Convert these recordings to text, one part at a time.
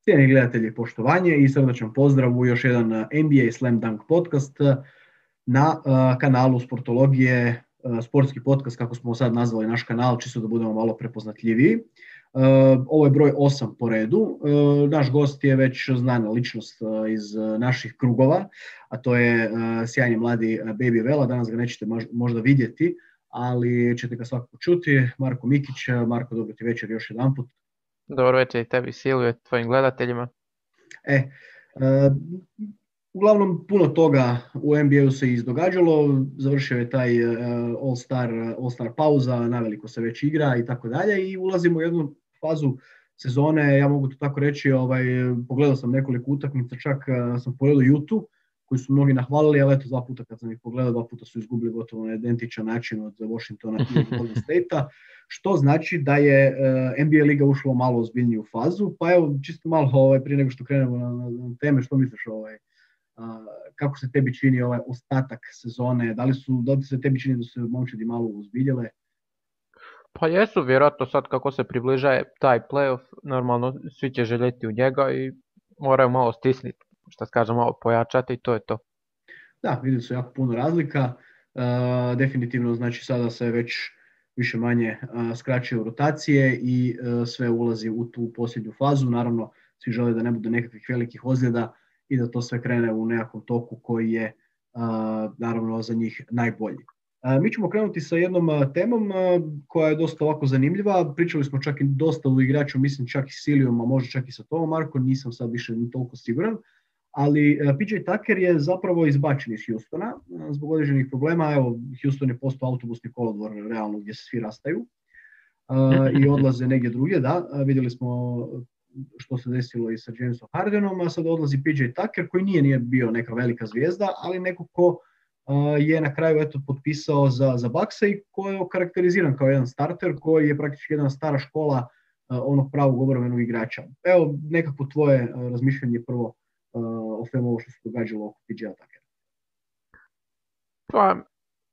Cijeni gledatelji, poštovanje i srdačan pozdrav u još jedan NBA Slam Dunk podcast na kanalu Sportologije, sportski podcast kako smo sad nazvali naš kanal, čisto da budemo malo prepoznatljiviji. Ovo je broj 8 po redu. Naš gost je već znana ličnost iz naših krugova, a to je sjajni mladi Baby Vela. Danas ga nećete možda vidjeti, ali ćete ga svakako čuti. Marko Mikić. Marko, dobro ti večer još jedan put. Dobro večer i tebi, Silvio, tvojim gledateljima. Uglavnom puno toga u NBA-u se izdogađalo, završio je taj All-Star pauza, naveliko se već igra i tako dalje i ulazimo u jednu fazu sezone, ja mogu to tako reći, pogledao sam nekoliko utakmica, čak sam pogledao YouTube, koji su mnogi nahvalili, ali eto 2 puta kad sam ih pogledao, 2 puta su izgubili gotovo na identičan način od Washingtona i od Golden State-a, što znači da je NBA liga ušla u malo ozbiljniju fazu. Pa evo, čisto malo prije nego što krenemo na teme, što misliš kako se tebi čini ovaj ostatak sezone, da li se tebi čini da su momčadi malo uzbiljele? Pa jesu, vjerojatno sad kako se približaje taj playoff, normalno svi će željeti u njega i moraju malo stisniti, što kažem, malo pojačati i to je to. Da, vidim su jako puno razlika, definitivno znači sada se već više manje skraćuju rotacije i sve ulazi u tu posljednju fazu, naravno svi žele da ne bude nekakvih velikih ozljeda i da to sve krene u nekakvom toku koji je naravno za njih najbolji. Mi ćemo krenuti sa jednom temom koja je dosta ovako zanimljiva. Pričali smo čak i dosta u igraču, mislim čak i s Silijom, a možda čak i sa tobom, Marko, nisam sad više ni toliko siguran. Ali PJ Tucker je zapravo izbačen iz Houstona zbog određenih problema. Evo, Houston je postao autobusni kolodvor realno gdje se svi rastaju i odlaze negdje drugdje. Da, vidjeli smo što se desilo i sa Jamesom Hardenom, a sad odlazi PJ Tucker koji nije bio neka velika zvijezda, ali neko ko je na kraju potpisao za Bucksa i koji je okarakteriziran kao jedan starter, koji je praktički jedna stara škola onog pravog obrambenog igrača. Evo nekako tvoje razmišljanje prvo o svemu ovo što se događalo oko PJ Tuckera. Pa,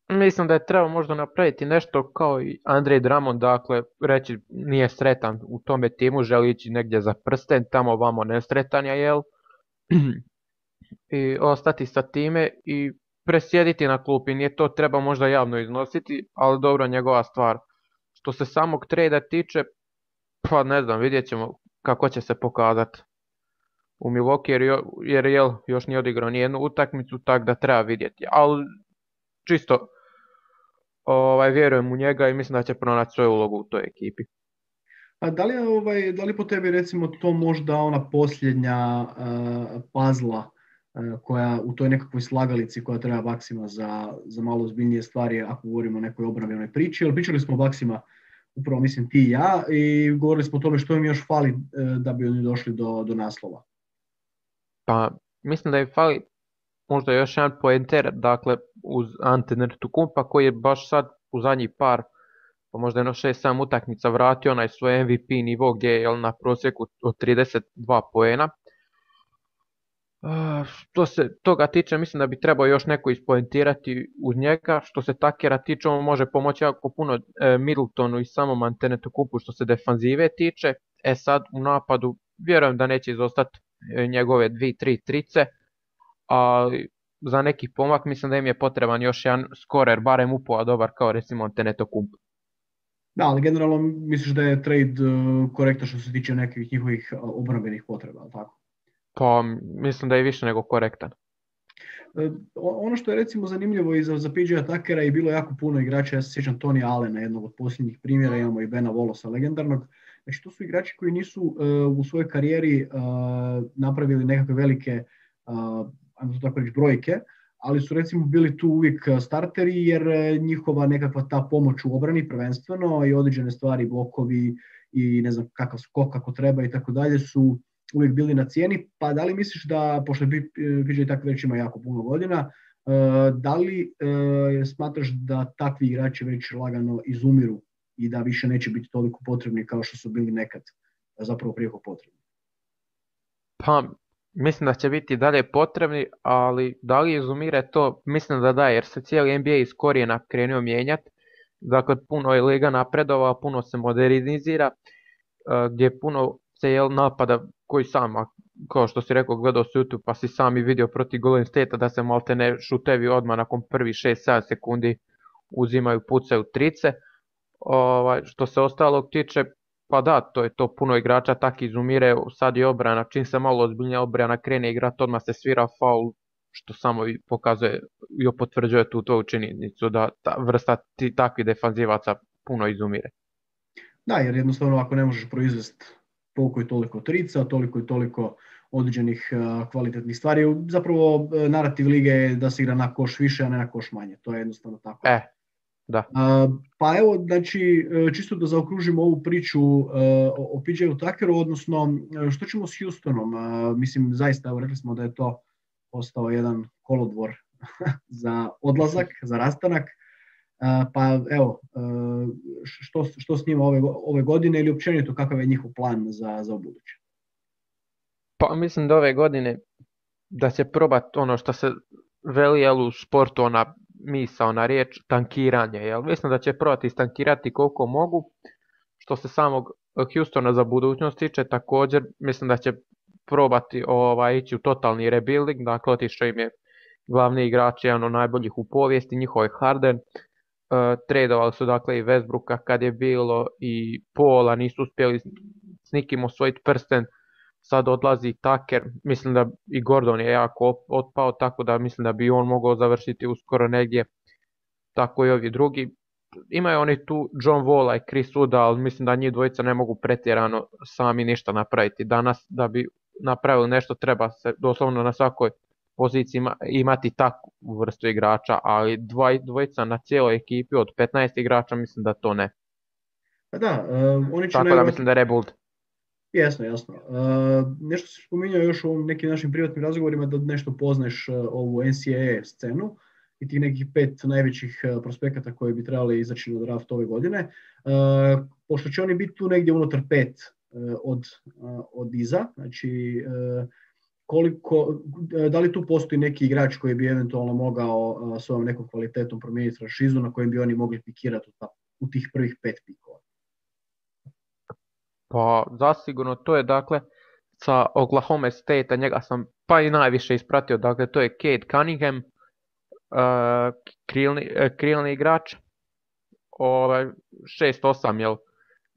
mislim da je trebao možda napraviti nešto kao i Andre Drummond, dakle reći nije sretan u tome timu, želi ići negdje za prsten, tamo vamo nesretan je, jel? I ostati sa time i presjediti na klupi, nije to treba možda javno iznositi, ali dobro, njegova stvar. Što se samog trejda tiče, pa ne znam, vidjet ćemo kako će se pokazati u Milwaukee, jer još nije odigrao nijednu utakmicu, tako da treba vidjeti. Ali čisto vjerujem u njega i mislim da će pronaći svoju ulogu u toj ekipi. A da li po tebi recimo to možda ona posljednja puzzla koja u toj nekakvoj slagalici koja treba Bucksima za malo ozbiljnije stvari ako govorimo o nekoj obrambenoj priči, jer pričali smo o Bucksima upravo mislim ti i ja i govorili smo o tome što im još fali da bi oni došli do naslova. Pa mislim da im fali možda još jedan poenter, dakle uz Ante Antetokounmpa koji je baš sad u zadnjih pa možda jedno 6-7 utakmica vratio onaj svoj MVP nivo gdje je na prosjeku od 32 poena. Što se toga tiče, mislim da bi trebao još neko ispoentirati uz njega. Što se Tuckera tiče, on može pomoći jako puno Middletonu i samom Antetokounmpu što se defanzive tiče. Sad u napadu vjerujem da neće izostati njegove 2-3 trice, ali za neki pomak mislim da im je potreban još jedan skorer, barem upola dobar kao recimo Antetokounmpu. Da, ali generalno misliš da je trade korektan što se tiče nekih njihovih obrambenih potreba, ali tako? Pa mislim da je više nego korektan. Ono što je recimo zanimljivo i za PJ Tuckera je bilo jako puno igrača, ja se sjećam Tony Allena, jednog od posljednjih primjera, imamo i Bena Wallace legendarnog. Znači to su igrači koji nisu u svojoj karijeri napravili nekakve velike ajmo to tako reći, brojke, ali su recimo bili tu uvijek starteri jer njihova nekakva ta pomoć u obrani prvenstveno i određene stvari, blokovi i ne znam kakav skok kako treba i tako dalje su uvijek bili na cijeni. Pa da li misliš da, pošto PJ Tucker već ima jako puno godina, da li smatraš da takvi igrači već lagano izumiru i da više neće biti toliko potrebni kao što su bili nekad, zapravo prijeko potrebni? Pa mislim da će biti dalje potrebni, ali da li izumire to, mislim da, jer se cijeli NBA iz korijena krenuo mijenjati. Dakle, puno je liga napredovala, puno se modernizira, gdje puno se napada koji sam, kao što si rekao, gledao si YouTube pa si sami vidio protiv Golden State da se maltene šutevi odmah nakon prvi 6-7 sekundi uzimaju, pucaju trice. Što se ostalog tiče, pa da, to je to, puno igrača tak izumire, sad je obrana, čim se malo ozbiljnija obrana krene igrati, odmah se svira faul, što samo pokazuje i potvrđuje tu tvoju činjenicu da ta vrsta takvih defanzivaca puno izumire. Da, jer jednostavno ako ne možeš proizvesti toliko i toliko trica, toliko i toliko određenih kvalitetnih stvari, zapravo narativ lige je da se igra na koš više, a ne na koš manje. To je jednostavno tako. Da. Pa evo, znači, čisto da zaokružimo ovu priču o PJ Tuckeru, odnosno što ćemo s Houstonom? Mislim, zaista, evo, rekli smo da je to ostao jedan kolodvor za odlazak, za rastanak. Pa evo, što s njima ove godine ili općenito kakav je njihov plan za ubuduće? Pa mislim da ove godine da će probati ono što se veli u sportu, ona misaona riječ, tankiranje. Jel? Mislim da će probati istankirati koliko mogu. Što se samog Houstona za budućnost tiče, također mislim da će probati ići u totalni rebuilding, dakle otišao im je glavni igrač, jedan od najboljih u povijesti, njihov je Harden. Tradovali su dakle i Westbrooka kad je bilo i Paula, nisu uspjeli s nikim osvojiti prsten, sad odlazi Tucker, mislim da i Gordon je jako otpao, tako da mislim da bi on mogao završiti uskoro negdje, tako i ovi drugi. Imaju oni tu John Walla i Chris Wooda, ali mislim da njih dvojica ne mogu pretjerano sami ništa napraviti. Danas da bi napravili nešto treba se doslovno na svakoj poziciji imati takvu vrstu igrača, ali dvojica na cijeloj ekipi od 15 igrača mislim da to ne. Pa da, oni će tako da mislim da je rebuild. Jasno. Nešto se spominjao još u nekim našim privatnim razgovorima da nešto poznaješ ovu NCAA scenu i tih nekih 5 najvećih prospekata koji bi trebali izaći na draft ove godine. Pošto će oni biti tu negdje unutar 5 od iza, znači da li tu postoji neki igrač koji bi eventualno mogao svojom nekom kvalitetom promijeniti franšizu na kojem bi oni mogli pikirati u tih prvih 5 pikova? Pa zasigurno to je dakle sa Oklahoma State, njega sam pa i najviše ispratio, dakle to je Cade Cunningham, krilni igrač, 6'8", jel,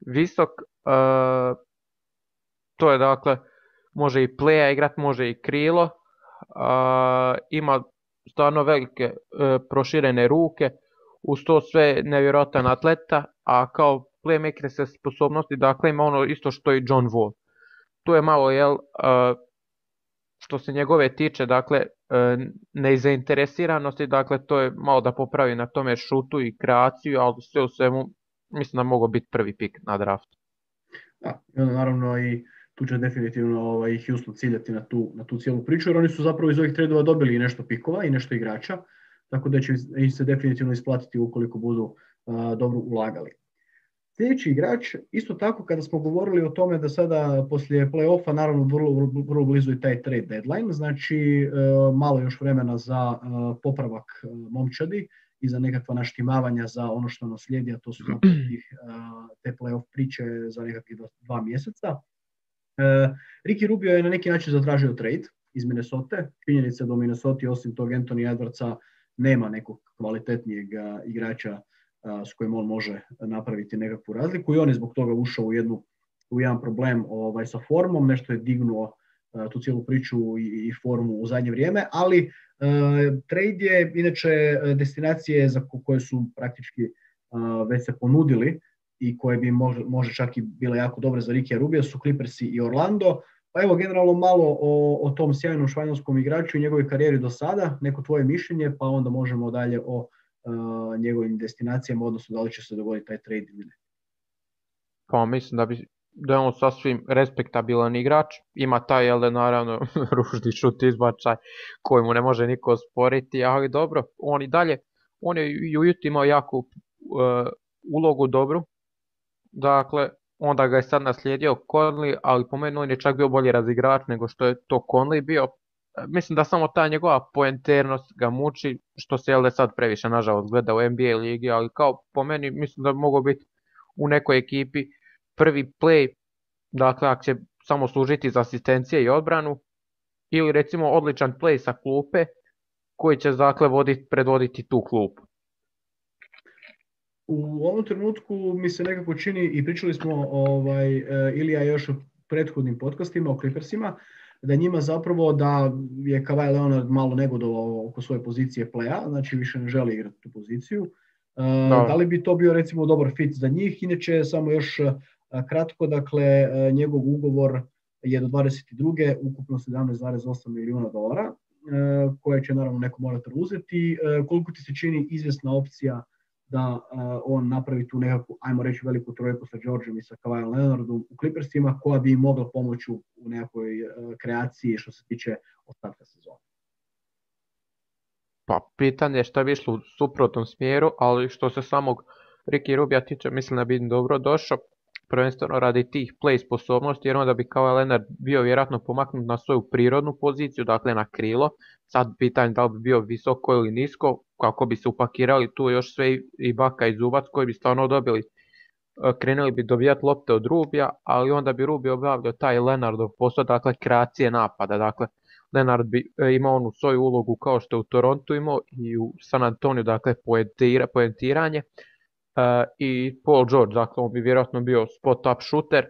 visok, to je dakle, može i playa igrat, može i krilo, ima stvarno velike proširene ruke, uz to sve nevjerojatan atleta, a kao playmaker sposobnosti, dakle ima ono isto što i John Wall. Tu je malo, jel, što se njegove tiče, dakle, nezainteresiranosti, dakle to je malo da popravi na tome šutu i kreaciju, ali sve u svemu mislim da mogu biti prvi pik na draftu. Da, naravno i tu će definitivno Houston ciljati na tu cijelu priču, jer oni su zapravo iz ovih tradova dobili i nešto pikova i nešto igrača, tako da će im se definitivno isplatiti ukoliko budu dobro ulagali. Sljedeći igrač, isto tako kada smo govorili o tome da sada poslije play-offa, naravno vrlo blizu je taj trade deadline, znači malo još vremena za popravak momčadi i za nekakva naštimavanja za ono što nas slijedi, a to su te play-off priče za nekakvih 2 mjeseca. Ricky Rubio je na neki način zatražio trade iz Minnesota. Činjenica da u Minnesota osim tog Anthony Edwardsa nema nekog kvalitetnijeg igrača s kojim on može napraviti nekakvu razliku i on je zbog toga ušao u jedan problem sa formom, nešto je dignuo tu cijelu priču i formu u zadnje vrijeme, ali trade je inače destinacije za koje su praktički već se ponudili i koje bi može čak i bile jako dobre za Ricky Rubio su Clippersi i Orlando. Pa evo generalno malo o tom sjajnom španjolskom igraču i njegovoj karijeri do sada, neko tvoje mišljenje, pa onda možemo dalje o njegovim destinacijama, odnosno da li će se dogoditi taj trade ili ne. Pa mislim da je on sasvim respektabilan igrač, ima taj, jel, naravno, ružni šut izbačaj koji mu ne može niko osporiti, ali dobro, on i dalje, on je i u Utah imao jaku ulogu dobru, dakle, onda ga je sad naslijedio Conley, ali po meni on je čak bio bolji razigrač nego što je to Conley bio. Mislim da samo ta njegova poenternost ga muči, što se, jel, sad previše nažalost gleda u NBA ligi, ali kao po meni mislim da bi mogao biti u nekoj ekipi prvi play, dakle ako će samo služiti za asistencije i odbranu, ili recimo odličan play sa klupe koji će dakle predvoditi tu klupu? U ovom trenutku mi se nekako čini, i pričali smo Ilija još u prethodnim podcastima o Clippersima, da njima zapravo da je Kawhi Leonard malo negodovao oko svoje pozicije playa, znači više ne želi igrati tu poziciju. Da li bi to bio recimo dobar fit za njih? Inače, samo još kratko, dakle, njegov ugovor je do 22. ukupno $17,8 milijuna, koje će naravno neko morati uzeti. Koliko ti se čini izvjesna opcija da on napravi tu nekakvu, ajmo reći, veliku trojku sa Georgeom i sa Kawhi Leonardom u Clippersima, koja bi im mogla pomoći u nekoj kreaciji što se tiče ostatka sezona? Pa pitanje je šta bi išlo u suprotnom smjeru, ali što se samog Ricky Rubija tiče, mislim da bi im dobro došao, prvenstveno radi tih play sposobnosti, jer onda bi Kawhi Leonard bio vjerojatno pomaknut na svoju prirodnu poziciju, dakle na krilo. Sad pitanje da li bi bio visoko ili nisko, kako bi se upakirali tu još sve i Baka i Zubac koji bi stvarno dobili, krenuli bi dobijati lopte od Rubija, ali onda bi Rubio obavljao taj Leonardov posao, dakle kreacije napada, dakle Leonard bi imao onu svoju ulogu kao što je u Torontu imao i u San Antoniju, dakle poentiranje. I Paul George, dakle on bi vjerojatno bio spot up shooter,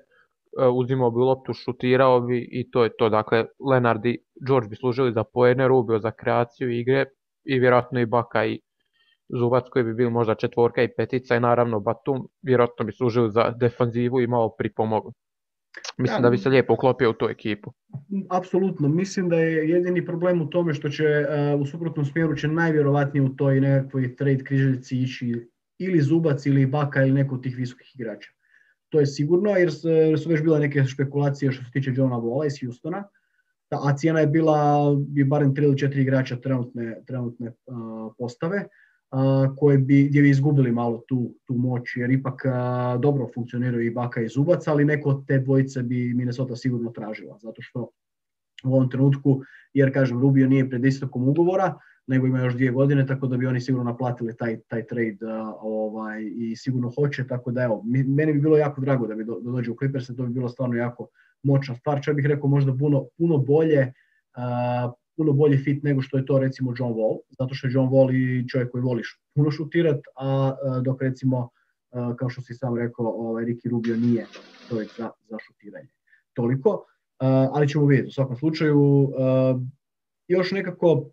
uzimao bi loptu, šutirao bi i to je to. Dakle, Leonard i George bi služili za poene, Rubio za kreaciju igre i vjerojatno i Baka i Zubac koji bi bili možda četvorka i petica i naravno Batum vjerojatno bi služili za defanzivu i malo pripomogli. Mislim da bi se lijepo uklopio u tu ekipu. Apsolutno, mislim da je jedini problem u tome što će u suprotnom smjeru će najvjerovatnije u toj nekakvoj trade križaljci ići ili Zubac ili Baka ili neko od tih visokih igrača. To je sigurno, jer su već bile neke špekulacije što se tiče Johna Walla iz Houstona, a cijena je bila barem 3 ili 4 igrača trenutne postave, gdje bi izgubili malo tu moć, jer ipak dobro funkcioniraju i Baka i Zubac, ali neko od te dvojice bi Minnesota sigurno tražila, zato što u ovom trenutku, jer kažem, Rubio nije pred istekom ugovora, nego ima još 2 godine, tako da bi oni sigurno naplatili taj trade i sigurno hoće, tako da evo, meni bi bilo jako drago da bi dođe u Clippers, to bi bilo stvarno jako moćna stvar, čak bih rekao možda puno bolji fit nego što je to recimo John Wall, zato što je John Wall i čovjek koji voli puno šutirat, a dok recimo, kao što si sam rekao, Ricky Rubio nije čovjek za šutiranje. Toliko, ali ćemo vidjeti u svakom slučaju. Još nekako,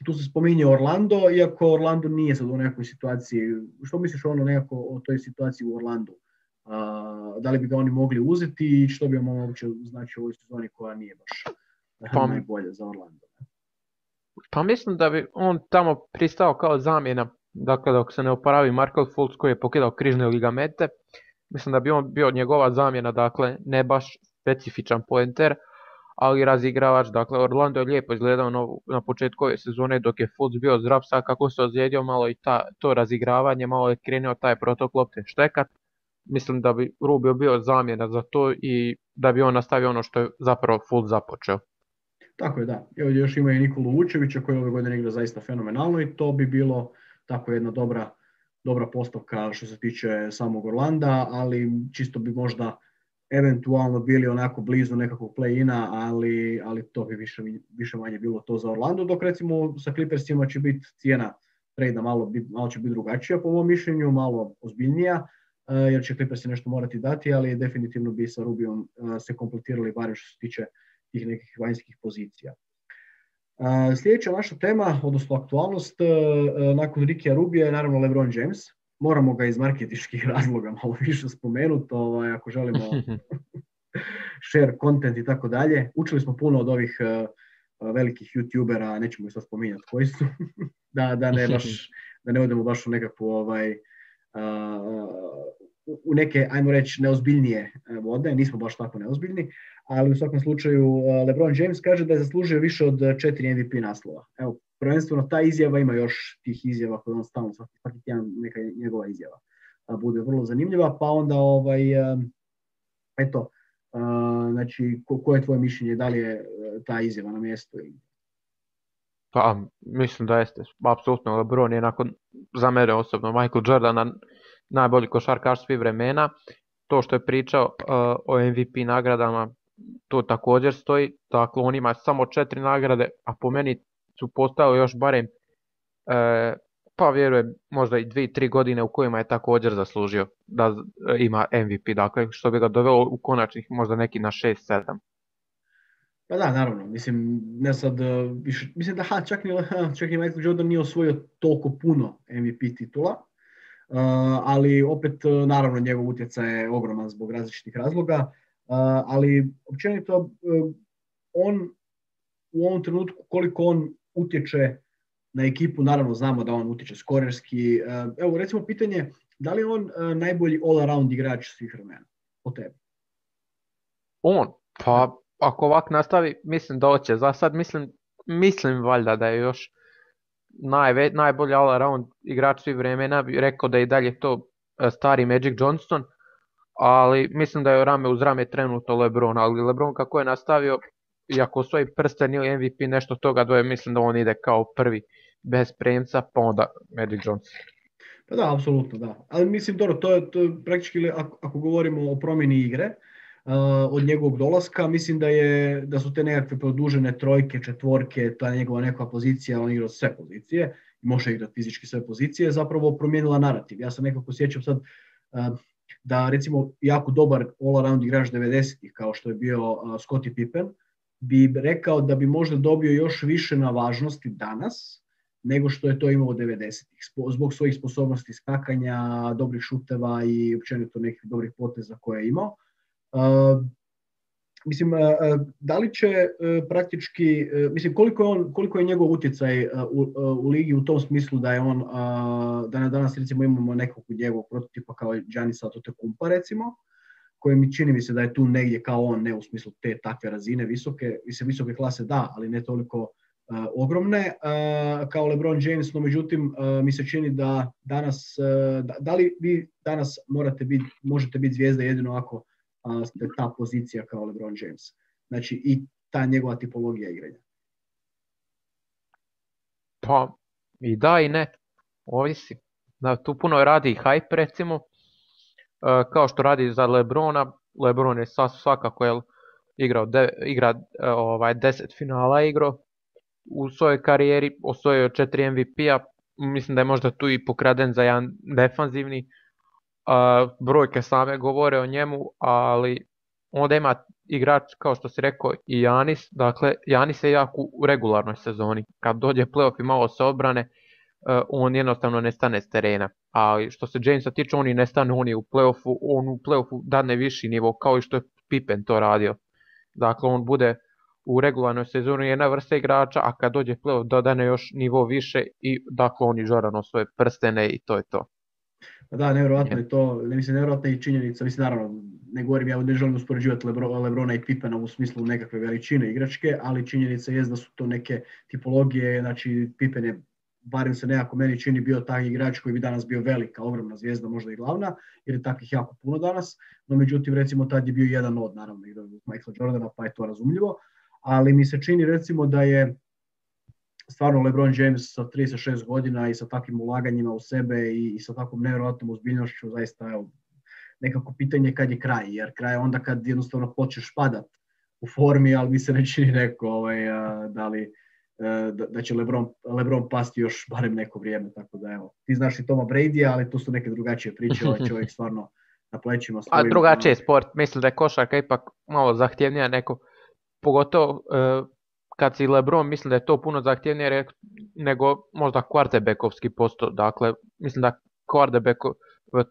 tu se spominje Orlando, iako Orlando nije sad u nekakvoj situaciji. Što misliš nekako o toj situaciji u Orlandu? Da li bi ga oni mogli uzeti i što bi on uopće znači u ovoj sezoni koja nije baš najbolje za Orlando? Pa mislim da bi on tamo pristao kao zamjena, dakle dok se ne oporavi Markel Fultz koji je pokidao križne ligamente. Mislim da bi on bio njegova zamjena, dakle ne baš specifičan poenter, ali razigravač. Dakle, Orlando je lijepo izgledao na početku ove sezone dok je Fultz bio zdrav, sad kako se ozlijedio malo i to razigravanje, malo je krenuo taj protok lopte štekat. Mislim da bi Rubio bio zamjena za to i da bi on nastavio ono što je zapravo Fultz započeo. Tako je, da. Ovdje još ima i Nikolu Vučevića koji ove godine igra zaista fenomenalno i to bi bilo tako jedna dobra postavka što se tiče samog Orlanda, ali čisto bi možda eventualno bili onako blizu nekakvog play-ina, ali to bi više manje bilo to za Orlando, dok recimo sa Clippersima će biti cijena trade malo će biti drugačija po mom mišljenju, malo ozbiljnija, jer će Clippersi nešto morati dati, ali definitivno bi sa Rubiom se kompletirali barem što se tiče tih nekih vanjskih pozicija. Sljedeća naša tema, odnosno aktualnost, nakon Rickya Rubija je naravno LeBron James. Moramo ga iz marketinških razloga malo više spomenuti, ako želimo share content i tako dalje. Učili smo puno od ovih velikih youtubera, nećemo ih sad spominjati koji su, da ne odemo baš u nekakvu u neke, ajmo reći, neozbiljnije vode, nismo baš tako neozbiljni, ali u svakom slučaju LeBron James kaže da je zaslužio više od 4 MVP naslova. Evo, prvenstveno ta izjava, ima još tih izjava koje on stalno svaki tjedan neka njegova izjava bude vrlo zanimljiva, pa onda znači koje je tvoje mišljenje, da li je ta izjava na mjestu? Pa, mislim da jeste, apsolutno. LeBron je nakon, za mene osobno, Michael Jordana najbolji košarkaš svih vremena. To što je pričao o MVP nagradama, to također stoji, dakle on ima samo 4 nagrade, a po meni su postao još barem, pa vjerujem, možda i 2-3 godine u kojima je također zaslužio da ima MVP, dakle što bi ga dovelo u konačnih možda neki na 6-7. Pa da, naravno, mislim, ne sad, mislim da čak ni Michael Jordan nije osvojio toliko puno MVP titula, ali opet, naravno, njegov utjecaj je ogroman zbog različitih razloga, ali općenito on u ovom trenutku koliko on utječe na ekipu, naravno znamo da on utječe skorerski. Evo recimo pitanje, da li je on najbolji all-around igrač svih vremena po tebi? On? Pa ako ovak nastavi, mislim da hoće. Za sad mislim valjda da je još najbolji all-around igrač svih vremena. Bi rekao da je i dalje to stari Magic Johnson, ali mislim da je rame uz rame trenutno LeBron. Ali LeBron kako je nastavio, iako osvoji prsten ili MVP, nešto toga dvoje, mislim da on ide kao prvi bez premca, pa onda Magic Johnson. Pa da, apsolutno da. Ali mislim, dobro, to je praktički, ako govorimo o promjeni igre, od njegovog dolaska, mislim da su te nekakve produžene trojke, četvorke, ta njegova neka pozicija, on igra sve pozicije, može igrati fizički sve pozicije, zapravo promijenila narativ. Ja sam nekako sjećam sad da recimo jako dobar all-around igrač 90-ih, kao što je bio Scottie Pippen, bi rekao da bi možda dobio još više na važnosti danas, nego što je to imao 90-ih, zbog svojih sposobnosti skakanja, dobrih šuteva i općenito nekih dobrih poteza koje je imao. Mislim, da li će praktički, mislim, koliko je njegov utjecaj u ligi u tom smislu da je on, da danas recimo imamo nekog njegovog prototipa kao Giannisa Antetokounmpa recimo, koji mi čini mi se da je tu negdje kao on, ne u smislu te takve razine visoke klase da, ali ne toliko ogromne kao LeBron James, no međutim mi se čini da danas, da li vi danas možete biti zvijezda jedino ako ste ta pozicija kao LeBron James. Znači i ta njegova tipologija igranja. Pa i da i ne, ovisi. Da, tu puno radi i hype recimo, kao što radi za LeBrona. LeBron je svakako igra 10 finala igrao u svojoj karijeri, osvojio 4 MVP-a, mislim da je možda tu i pokraden za jedan defanzivni. Brojke same govore o njemu, ali onda ima igrač kao što si rekao i Giannis, dakle Giannis je jak u regularnoj sezoni, kad dođe playoff i malo se odbrane, on jednostavno ne stane s terena, a što se Jamesa tiče on i ne stane, on u playoffu dadne viši nivo kao i što je Pippen to radio, dakle on bude u regularnoj sezoni jedna vrsta igrača, a kad dođe playoff dodane još nivo više i dakle oni žarano svoje prstene i to je to. Da, nevjerojatno je to, nevjerojatna je činjenica, mislim naravno, ne govorim, ja ne želim uspoređivati LeBrona i Pippena u smislu nekakve veličine igračke, ali činjenica je da su to neke tipologije, znači Pippen je, barem se nekako meni čini, bio taj igrač koji bi danas bio velika, ogromna zvijezda, možda i glavna, jer je takvih jako puno danas, no međutim recimo tad je bio jedan od, naravno, igrao Michaela Jordana, pa je to razumljivo, ali mi se čini recimo da je stvarno LeBron James sa 36 godina i sa takvim ulaganjima u sebe i sa takvom nevjerojatnom ozbiljnošću, zaista evo, nekako pitanje kad je kraj, jer kraj je onda kad jednostavno počneš padat u formi, ali mi se ne čini neko da će LeBron pasti još barem neko vrijeme, tako da evo, ti znaš i Toma Brady, ali to su neke drugačije priče, ovaj čovjek stvarno na plećima svojim. A drugačiji je sport, mislim da je košarka ipak malo zahtjevnija neko, pogotovo kad si LeBron, mislim da je to puno zahtjevnije nego možda quarterbackovski posto. Dakle, mislim da quarterback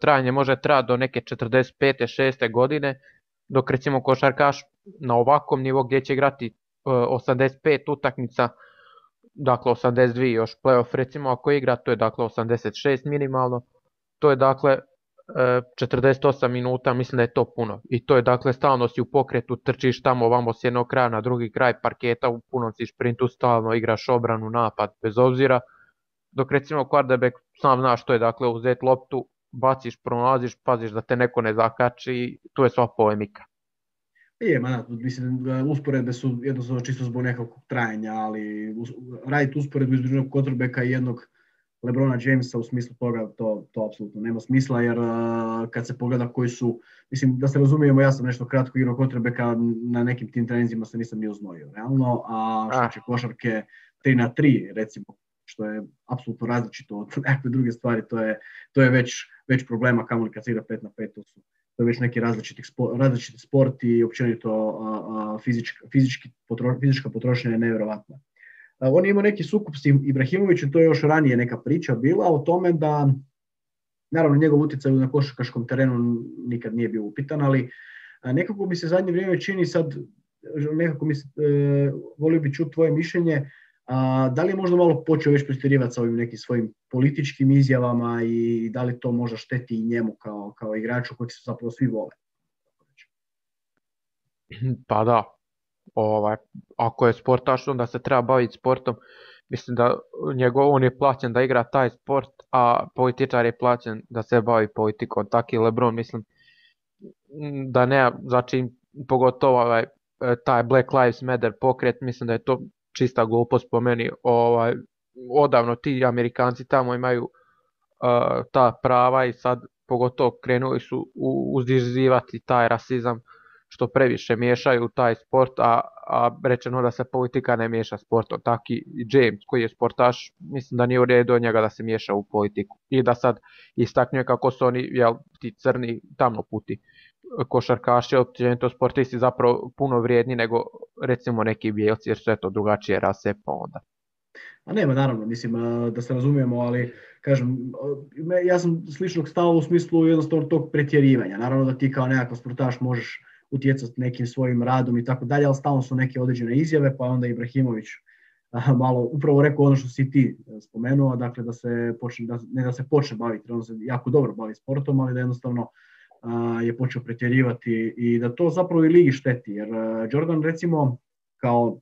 trajanje može trajati do neke 45. 6. godine, dok recimo košarkaš na ovakvom nivou gdje će igrati 85 utakmica, dakle 82 još playoff recimo ako igra, to je dakle 86 minimalno, to je dakle 48 minuta, mislim da je to puno. I to je dakle stalno si u pokretu, trčiš tamo ovamo s jednog kraja na drugi kraj parketa, u punom si šprintu, stalno igraš obranu, napad, bez obzira. Dok recimo quarterback sam znaš što je, dakle uzeti loptu, baciš, pronalaziš, paziš da te neko ne zakači i tu je sva polemika. Mislim, usporedbe su jednostavno čisto zbog nekakvog trajanja, ali raditi usporedbu između jednog quarterbacka i jednog LeBrona Jamesa u smislu toga, to apsolutno nema smisla, jer kad se pogleda koji su, mislim da se razumijemo, ja sam nešto kratko igrao quarterbacka, na nekim tim treninzima se nisam ni uznojio, realno, a što će košarke 3-3, recimo, što je apsolutno različito od nekakve druge stvari, to je već problema, kamoli kad se igra 5-5, to je već neki različiti sport i općenito fizička potrošnja je nevjerovatna. On je imao neki sukob s Ibrahimovićem, to je još ranije neka priča bila o tome da, naravno, njegov utjecaj na košarkaškom terenu nikad nije bio upitan, ali nekako mi se zadnje vrijeme čini sad, nekako volio bi čuti tvoje mišljenje, da li je možda malo počeo već pretjerivati sa ovim nekim svojim političkim izjavama i da li to možda šteti i njemu kao igraču kojeg se zapravo svi vole? Pa da. Ako je sportaš, onda se treba baviti sportom. Mislim da on je plaćen da igra taj sport, a političar je plaćen da se bavi politikom. Taki LeBron, mislim da ne, znači pogotovo taj Black Lives Matter pokret, mislim da je to čista glupost po meni. Odavno ti Amerikanci tamo imaju ta prava i sad pogotovo krenuli su uzdizivati taj rasizam, što previše miješaju taj sport, a rečeno da se politika ne miješa sportom. Taki i James, koji je sportaš, mislim da nije u redu od njega da se miješa u politiku. I da sad istaknuje kako su oni, ti crni tamnoputi košarkaši, općenito sportisti zapravo puno vrijedni nego recimo neki bijelci, jer sve to drugačije rase, pa onda. A nema, naravno, mislim da se razumijemo, ali kažem, ja sam sličnog stava u smislu jednostavno tog pretjerivanja. Naravno da ti kao nekakav sportaš možeš utjecati nekim svojim radom i tako dalje, ali stalno su neke određene izjave, pa onda Ibrahimović malo upravo rekao ono što si ti spomenuo, dakle da se počne baviti, on se jako dobro bavi sportom, ali da jednostavno je počeo pretjerivati i da to zapravo i ligi šteti, jer Jordan recimo kao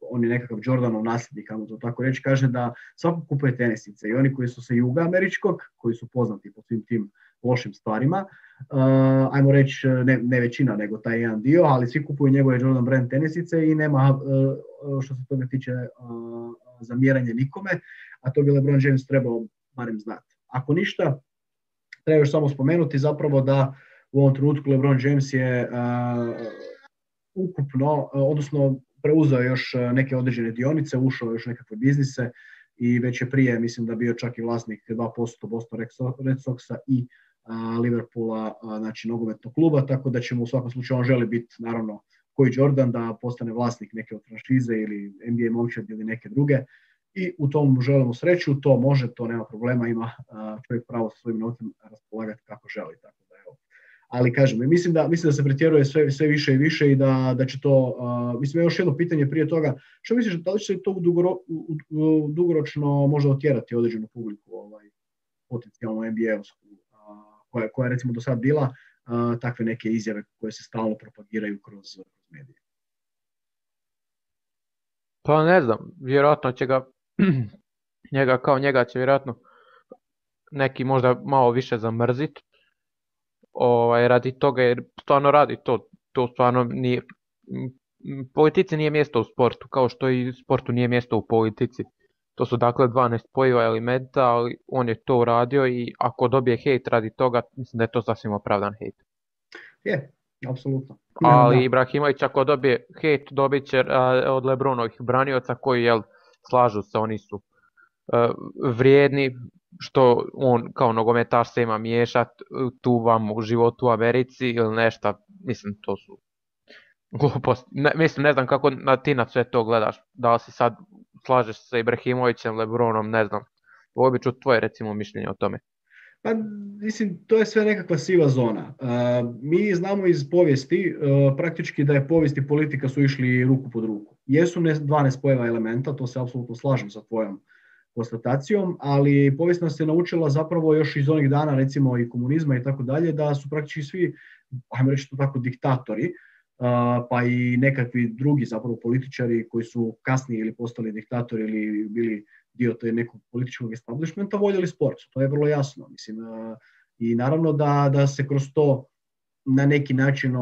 on je nekakav Jordanov nasljednik, kamo to tako reći, kaže da svako kupuje tenisice i oni koji su sa juga američkog, koji su poznati po svim tim lošim stvarima, ajmo reći ne većina nego taj jedan dio, ali svi kupuju njegove Jordan brand tenisice i nema što se toga tiče zamjeranje nikome, a to bi LeBron James trebao barem znati. Ako ništa, treba još samo spomenuti zapravo da u ovom trenutku LeBron James je ukupno, odnosno preuzeo još neke određene dionice, ušao još nekakve biznise i već je prije, mislim da bio čak i vlasnik 2% Boston Red Soxa i Liverpoola, znači nogometnog kluba, tako da ćemo u svakom slučaju, on želi biti naravno koji Jordan, da postane vlasnik neke od franšize ili NBA momčad ili neke druge i u tom želimo sreću, to može, to nema problema, ima čovjek pravo sa svojim novcem raspolagati kako želi, tako da evo. Ali kažem, mislim da se pretjeruje sve više i više i da će to, mislim još jedno pitanje prije toga, što misliš, da li će se to dugoročno možda otjerati određenu publiku, potencijalno NBA-ovsku, koja je recimo do sad bila, takve neke izjave koje se stalno propagiraju kroz medije? Pa ne znam, vjerojatno će ga, njega će vjerojatno neki možda malo više zamrzit, radi toga, jer stvarno radi to stvarno nije, politici nije mjesto u sportu, kao što i sportu nije mjesto u politici. To su dakle 12 spojiva elementa, ali on je to uradio i ako dobije hejt radi toga, mislim da je to sasvim opravdan hejt. Je, apsolutno. Ali Ibrahimović ako dobije hejt, dobit će od LeBronovih branioca koji slažu se, oni su vrijedni, što on kao nogometaš se ima miješat tu vam u životu u Americi ili nešto, mislim to su gluposti. Ne znam kako ti na sve to gledaš, da li si sad slažeš se sa Ibrahimovićem, LeBronom, ne znam. Ovo bi čuo tvoje recimo mišljenje o tome. Pa mislim, to je sve nekakva siva zona. Mi znamo iz povijesti praktički da je povijest i politika su išli ruku pod ruku. Jesu 12 spojeva elementa, to se apsolutno slažem sa tvojom konstatacijom, ali povijest nas je naučila zapravo još iz onih dana recimo i komunizma i tako dalje, da su praktički svi, ajmo reći to tako, diktatori, pa i nekakvi drugi zapravo političari koji su kasnije ili postali diktatori ili bili dio nekog političkog establishmenta, voljeli sport. To je vrlo jasno. Mislim, i naravno da se kroz to na neki način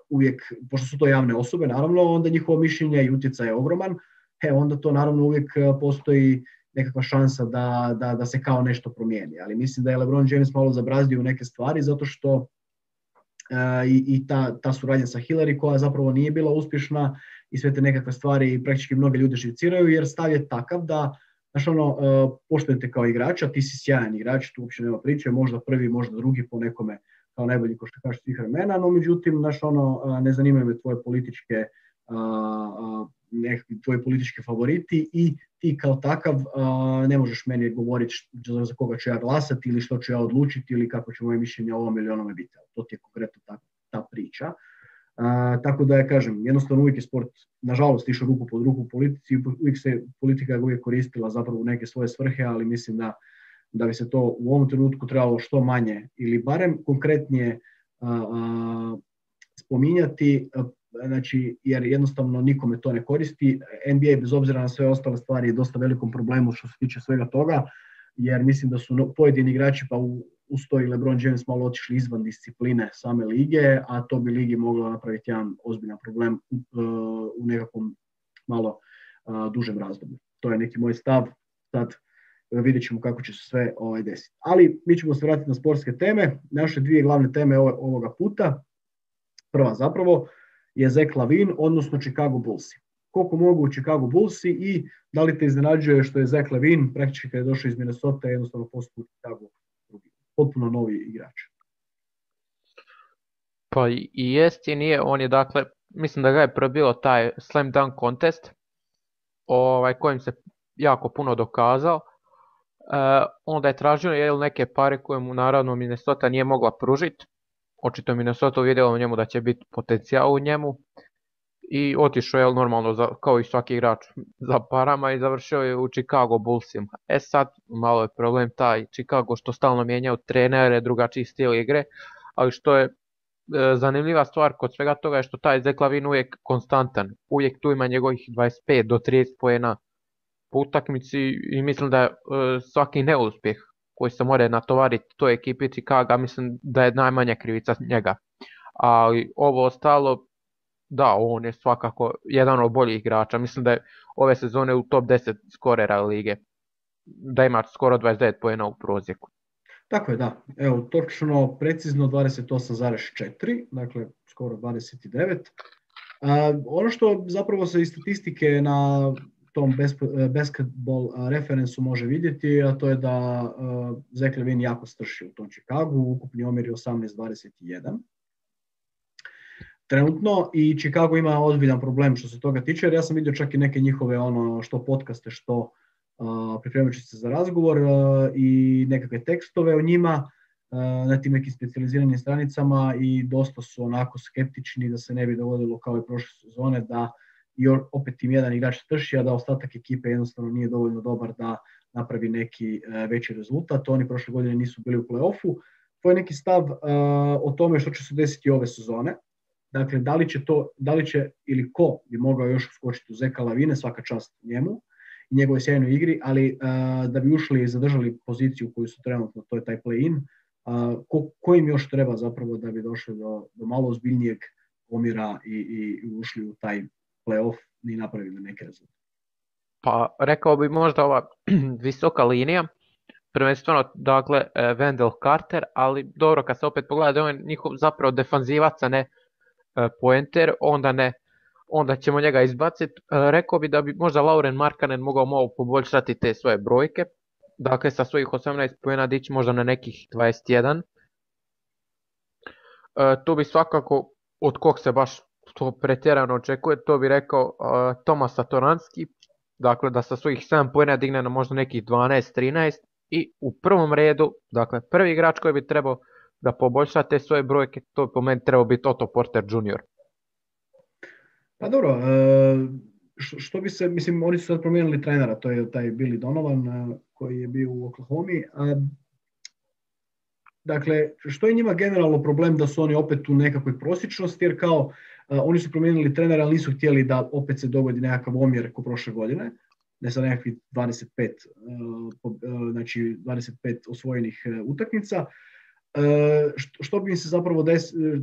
uvijek, pošto su to javne osobe, naravno, onda njihovo mišljenje i utjecaj je ogroman, onda to naravno uvijek postoji nekakva šansa da se kao nešto promijeni. Ali mislim da je LeBron James malo zabrazdio neke stvari zato što i ta suradnja sa Hillary koja zapravo nije bila uspješna i sve te nekakve stvari praktički mnoge ljude živciraju jer stav je takav da poštujete kao igrača, ti si sjajan igrač, tu uopće nema priče, možda prvi, možda drugi po nekome kao najbolji košarkaš svih vremena, no međutim ne zanimaju me tvoje političke nekakvi tvoji politički favoriti i ti kao takav ne možeš meni govoriti za koga ću ja glasati ili što ću ja odlučiti ili kako će moje mišljenje o ovom ili onome biti. To ti je konkretno ta priča. Tako da ja kažem, jednostavno uvijek je sport nažalost išao ruku pod ruku u politici, uvijek se politika uvijek koristila zapravo u neke svoje svrhe, ali mislim da bi se to u ovom trenutku trebalo što manje ili barem konkretnije spominjati, znači, jer jednostavno nikome to ne koristi. NBA bez obzira na sve ostale stvari je dosta velikom problemu što se tiče svega toga, jer mislim da su pojedini igrači pa uz to i LeBron James malo otišli izvan discipline same lige, a to bi ligi moglo napraviti jedan ozbiljan problem u nekakvom malo dužem razdoblju. To je neki moj stav, sad vidjet ćemo kako će se sve desiti. Ali mi ćemo se vratiti na sportske teme. Naše dvije glavne teme ovoga puta. Prva zapravo je Zach LaVine, odnosno Chicago Bullsi. Koliko mogu Chicago Bullsi i da li te iznenađuje što je Zach LaVine, praktički kada je došao iz Minnesota, jednostavno postao u Chicago potpuno novi igrač. Pa i jest i nije, on je dakle, mislim da ga je probilo taj slam dunk contest, kojim se jako puno dokazao. Onda je tražio neke pare koje mu naravno Minnesota nije mogla pružiti. Očito Minnesota uvidjela u njemu da će biti potencijal u njemu i otišao je normalno kao i svaki igrač za parama i završio je u Chicago Bullsima. Sad malo je problem taj Chicago što stalno mijenjaju trenere, drugačiji stil igre, ali što je zanimljiva stvar kod svega toga je što taj Zach LaVine uvijek konstantan, uvijek tu ima njegovih 25 do 30 poena po utakmici i mislim da je svaki neuspjeh koji se mora natovariti toj ekipi Chicaga, mislim da je najmanja krivica njega. Ali ovo ostalo, da, on je svakako jedan od boljih igrača. Mislim da je ove sezone u top 10 skorera lige. Da ima skoro 29 poena u prosjeku. Tako je, da. Evo, točno, precizno 28,4, dakle skoro 29. Ono što zapravo se iz statistike na tom basketball referensu može vidjeti, a to je da Zach LaVine jako strši u tom Chicagu, ukupni omjer je 18-21. Trenutno i Chicago ima ozbiljan problem što se toga tiče, jer ja sam vidio čak i neke njihove što podcaste, što pripremajući se za razgovor i nekakve tekstove o njima na tim nekim specijaliziranim stranicama i dosta su onako skeptični da se ne bi dogodilo kao i prošle sezone da i opet im jedan igrač strši, a da ostatak ekipe jednostavno nije dovoljno dobar da napravi neki veći rezultat. Oni prošle godine nisu bili u play-offu. To je neki stav o tome što će se desiti ove sezone. Dakle, da li će ili ko bi mogao još uskočiti u Zeca LaVine, svaka čast njemu i njegove sjajnoj igri, ali da bi ušli i zadržali poziciju koju su trenutno, to je taj play-in, ko im još treba zapravo da bi došli do malo ozbiljnijeg omjera i ušli u taj play-off i napravili neke rezultate? Pa rekao bi možda ova visoka linija, prvenstveno dakle Wendell Carter, ali dobro kad se opet pogleda da on je njihov zapravo defanzivac, a ne poenter, onda ćemo njega izbaciti. Rekao bi da bi možda Lauren Markkanen mogao malo poboljšati te svoje brojke, dakle sa svojih 18 poena dići možda na nekih 21. Tu bi svakako, od kog se baš to pretjerano očekuje, to bi rekao Tomas Satoranski, dakle da sa svojih 7 poena digne na možda nekih 12-13 i u prvom redu, dakle prvi igrač koji bi trebao da poboljša te svoje brojke, to po meni trebao biti Otto Porter Jr. Pa dobro, što bi se, mislim, oni su sad promijenili trenera, to je taj Billy Donovan koji je bio u Oklahomi. Dakle, što je njima generalno problem da su oni opet u nekakvoj prosječnosti, jer kao oni su promijenili trenera, ali nisu htjeli da opet se dogodi nekakav omjer ko prošle godine, ne sa nekakvih 25 osvojenih utakmica. što bi im se zapravo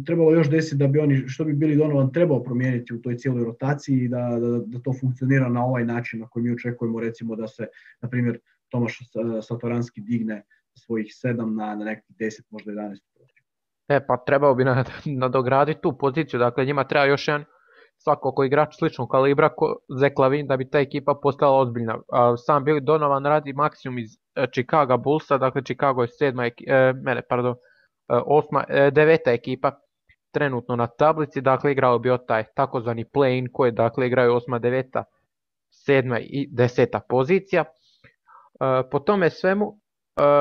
trebalo još desiti da bi oni, što bi Billy Donovan trebao promijeniti u toj cijeloj rotaciji i da to funkcionira na ovaj način na koji mi očekujemo, recimo da se, na primjer, Tomaš Satoranski digne svojih 7 na nekih 10, možda 11. Pa trebao bi nadograditi tu poziciju, dakle njima treba još jedan svakako igrač sličnog kalibra Zach LaVine da bi ta ekipa postala ozbiljna. Sam Billy Donovan radi maksimum iz Chicago Bullsa, dakle Chicago je 9. ekipa trenutno na tablici, dakle igrao bi od taj takozvani play-in koji dakle igraju 8., 9., 7. i 10. pozicija. Po tome svemu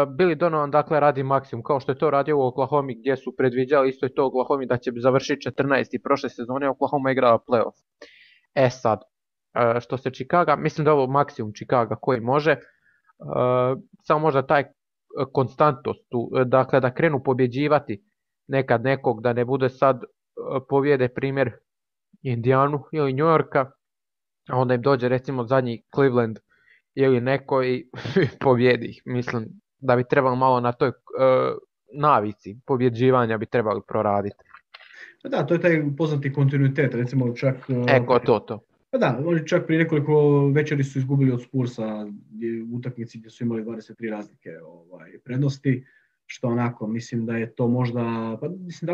Billy Donovan dakle radi maksimum kao što je to radio u Oklahomi gdje su predviđali isto je to Oklahomi da će završiti 14. prošle sezone, Oklahoma igrala playoff. Sad, što se Chicaga, mislim da je ovo maksimum Chicaga koji može, samo možda taj konstantnost, dakle da krenu pobjeđivati nekad nekog, da ne bude sad pobjede primjer Indijanu ili New Yorka, a onda im dođe recimo zadnji Cleveland ili neko i pobjedi ih. Mislim da bi trebalo malo na toj navici pobjeđivanja bi trebali proraditi. Da, to je taj poznati kontinuitet, recimo čak... to. Da, oni čak prije nekoliko večeri su izgubili od Spursa u utakmici gdje su imali 23 razlike prednosti, što onako, mislim da je to možda... Pa, mislim, da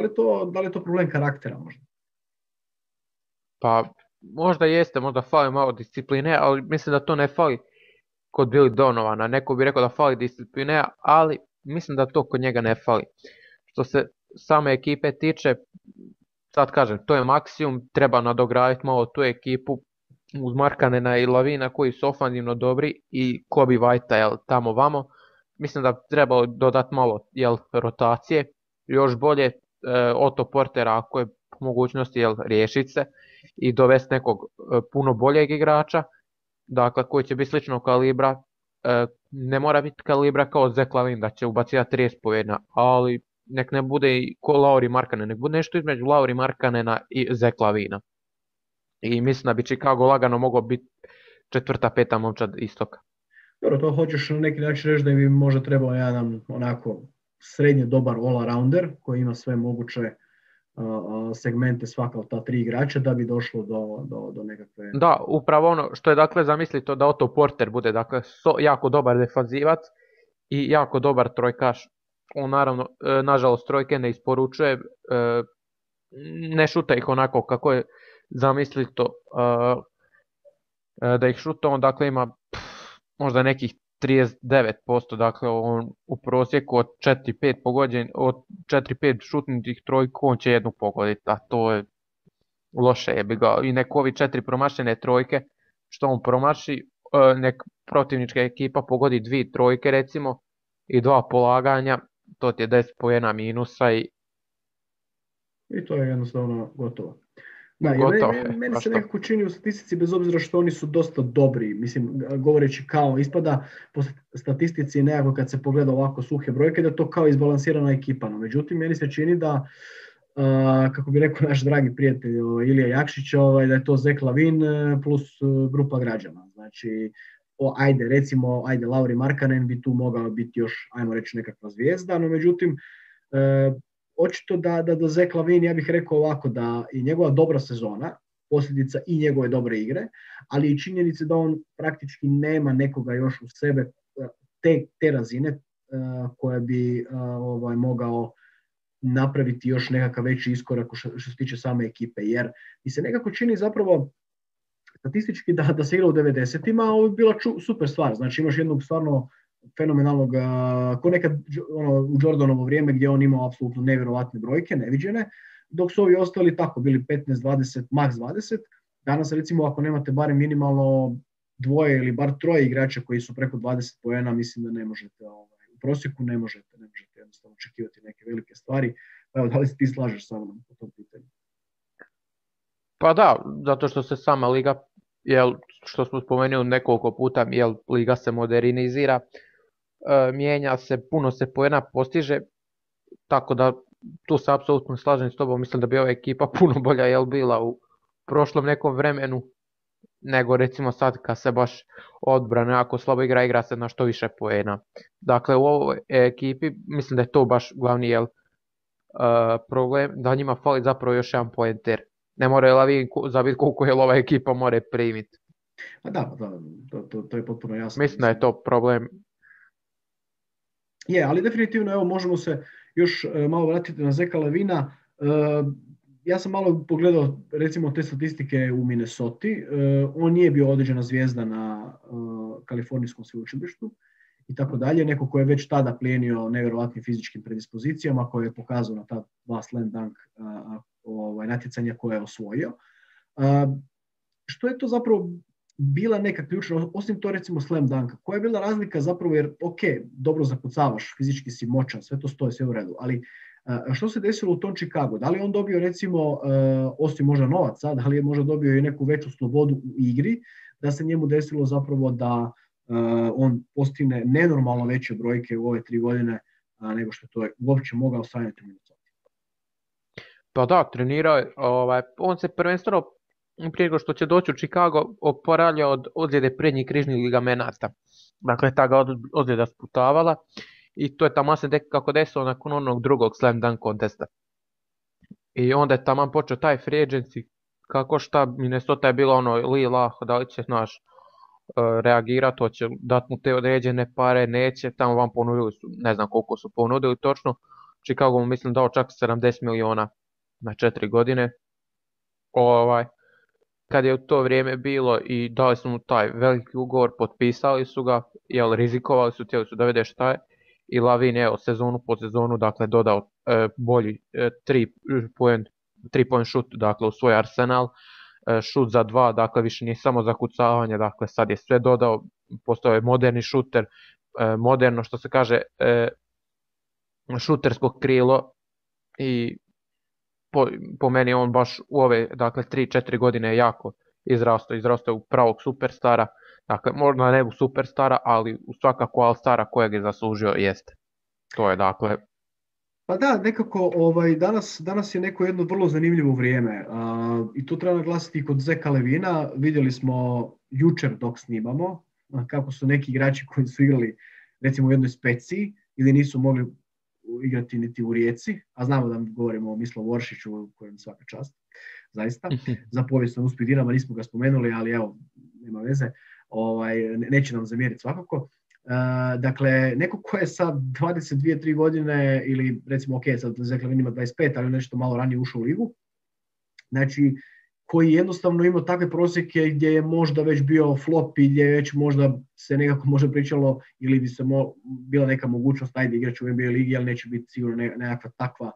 li je to problem karaktera možda? Pa, možda jeste, možda fali malo discipline, ali mislim da to ne fali kod Billy Donovana. Neko bi rekao da fali discipline, ali mislim da to kod njega ne fali. Što se same ekipe tiče, sad kažem, to je maksimum, treba nadograditi malo tu ekipu uz Markkanena i LaVina koji su ofanzivno dobri i Kobe Whitea tamo vamo. Mislim da treba dodati malo rotacije, još bolje Otto Portera ako je po mogućnosti riješiti se i dovesti nekog puno boljeg igrača, dakle koji će biti sličnog kalibra, ne mora biti kalibra kao Zach LaVine da će ubacivati 30 pojedina, ali nek ne bude i ko Lauri Markkanen, nek bude nešto između Lauri Markkanena i Zach LaVina. I mislim da bi Chicago lagano mogao biti 4., 5. momčad istoka. Dobro, to hoćeš na neki način reći da bi možda trebao jedan onako srednje dobar all-arounder koji ima sve moguće segmente svaka od ta 3 igrača da bi došlo do nekakve... Da, upravo ono što je dakle zamislite da Otto Porter bude dakle jako dobar defanzivac i jako dobar trojkaš. On naravno, nažalost trojke ne isporučuje, ne šuta ih onako kako je zamislito da ih šuta, on dakle ima možda nekih 39%, dakle on u prosjeku od 4-5 pogođen, od 4-5 šutnutih trojku on će jednu pogoditi, a to je loše jebi ga. I neko ovi 4 promašene trojke što on promaši, nek protivnička ekipa pogodi 2 trojke recimo i 2 polaganja, to ti je 10 poena minusa i to je jednostavno gotovo. Da, meni se nekako čini u statistici, bez obzira što oni su dosta dobri, mislim, govoreći kao ispada po statistici nekako kad se pogleda ovako suhe brojke, da to kao izbalansirana ekipa. No, međutim, meni se čini da, kako bi rekao naš dragi prijatelj Ilija Jakšić, da je to Zach LaVine plus grupa građana. Znači, ajde, Lauri Markkanen bi tu mogao biti još, ajmo reći, nekakva zvijezda, no međutim, očito da Zach LaVine, ja bih rekao ovako, da i njegova dobra sezona, posljedica i njegove dobre igre, ali i činjenice da on praktički nema nekoga još u sebe te razine koja bi mogao napraviti još nekakav veći iskorak što se tiče same ekipe, jer mi se nekako čini zapravo statistički da se igra u 90-ima, ovo bi bila super stvar, znači imaš jednog stvarno fenomenalnog, ko nekad u Jordanovo vrijeme gdje on imao apsolutno nevjerovatne brojke, neviđene, dok su ovi ostali tako, bili 15, 20, max 20. Danas recimo ako nemate barem minimalno 2 ili bar 3 igrača koji su preko 20 poena, mislim da ne možete, u prosjeku ne možete jednostavno očekivati neke velike stvari. Evo, da li se ti slažeš sa mnom po tom pitanju? Pa da, zato što se sama liga, što smo spomenuli nekoliko puta, liga se modernizira, mijenja se, puno se poena postiže, tako da tu se apsolutno slažem s tobom, mislim da bi ova ekipa puno bolja bila u prošlom nekom vremenu, nego recimo sad kad se baš odbrana jako slabo igra se na što više poena. Dakle u ovoj ekipi mislim da je to baš glavni problem da njima fali zapravo još jedan poenter. Ne more Lavin zabiti koliko je ova ekipa more primiti. A da, to je potpuno jasno. Mislim da je to problem. Je, ali definitivno evo možemo se još malo vratiti na Zeka Lavina. Ja sam malo pogledao recimo te statistike u Minnesoti. On nije bio određena zvijezda na Kalifornijskom sveučilištu i tako dalje. Neko ko je već tada plijenio nevjerovatnim fizičkim predispozicijama, koje je pokazao na ta dva slam dunk natjecanja koje je osvojio. Što je to zapravo bila neka ključna, osim to recimo slam dunka, koja je bila razlika zapravo jer ok, dobro zakucavaš, fizički si moćan, sve to stoji, sve u redu, ali što se desilo u tom Chicagu? Da li on dobio recimo, osim možda novaca, da li je možda dobio i neku veću slobodu u igri, da se njemu desilo zapravo da on postigne nenormalno veće brojke u ove 3 godine nego što to je uopće mogao staviti u Minnesota? Pa da, trenirao je, on se prvenstveno prije nego što će doći u Chicago oporavlja od ozljede prednjih križnih ligamenata. Dakle, ta ga ozljeda sputavala i to je tamo se kako desilo nakon onog drugog slam dunk kontesta. I onda je tamo počeo taj free agency, kako šta, Minnesota je bilo ono, da li će reagirati, hoće dati mu te određene pare, neće, tamo vam ponudili su, ne znam koliko su ponudili točno, Chicago mu mislim dao čak 70 miliona na 4 godine. Kad je u to vrijeme bilo i dali su mu taj veliki ugovor, potpisali su ga, jer rizikovali su, htjeli su da vide šta je. I Lavin je sezonu po sezonu dakle, dodao bolji 3-point šut dakle, u svoj arsenal. Šut za 2, dakle više nije samo zakucavanje, dakle sad je sve dodao, postao je moderni šuter, moderno što se kaže šutersko krilo i po meni on baš u ove dakle 3-4 godine je jako izrastao u pravog superstara, dakle možda ne u superstara, ali u svakako all-stara kojeg je zaslužio jeste. To je dakle... Pa da, nekako danas je neko jedno vrlo zanimljivo vrijeme i to treba naglasiti kod Zeka Lavina. Vidjeli smo jučer dok snimamo kako su neki igrači koji su igrali recimo u jednoj Speciji ili nisu mogli igrati niti u Rijeci, a znamo da govorimo o Mislavu Oršiću kojem svaka čast, zaista. Za povijesno uspjeh Dinama nismo ga spomenuli, ali evo, nema veze, neće nam zamjeriti svakako. Dakle, neko ko je sa 22-3 godine ili recimo ok, sad Zek Lavin ima 25, ali nešto malo ranije ušao u ligu, znači koji jednostavno imao takve prosjeke gdje je možda već bio flop i gdje je već možda se nekako možda pričalo ili bi se bila neka mogućnost ajde igraći u NBA ligi, ali neće biti sigurno nekakva takva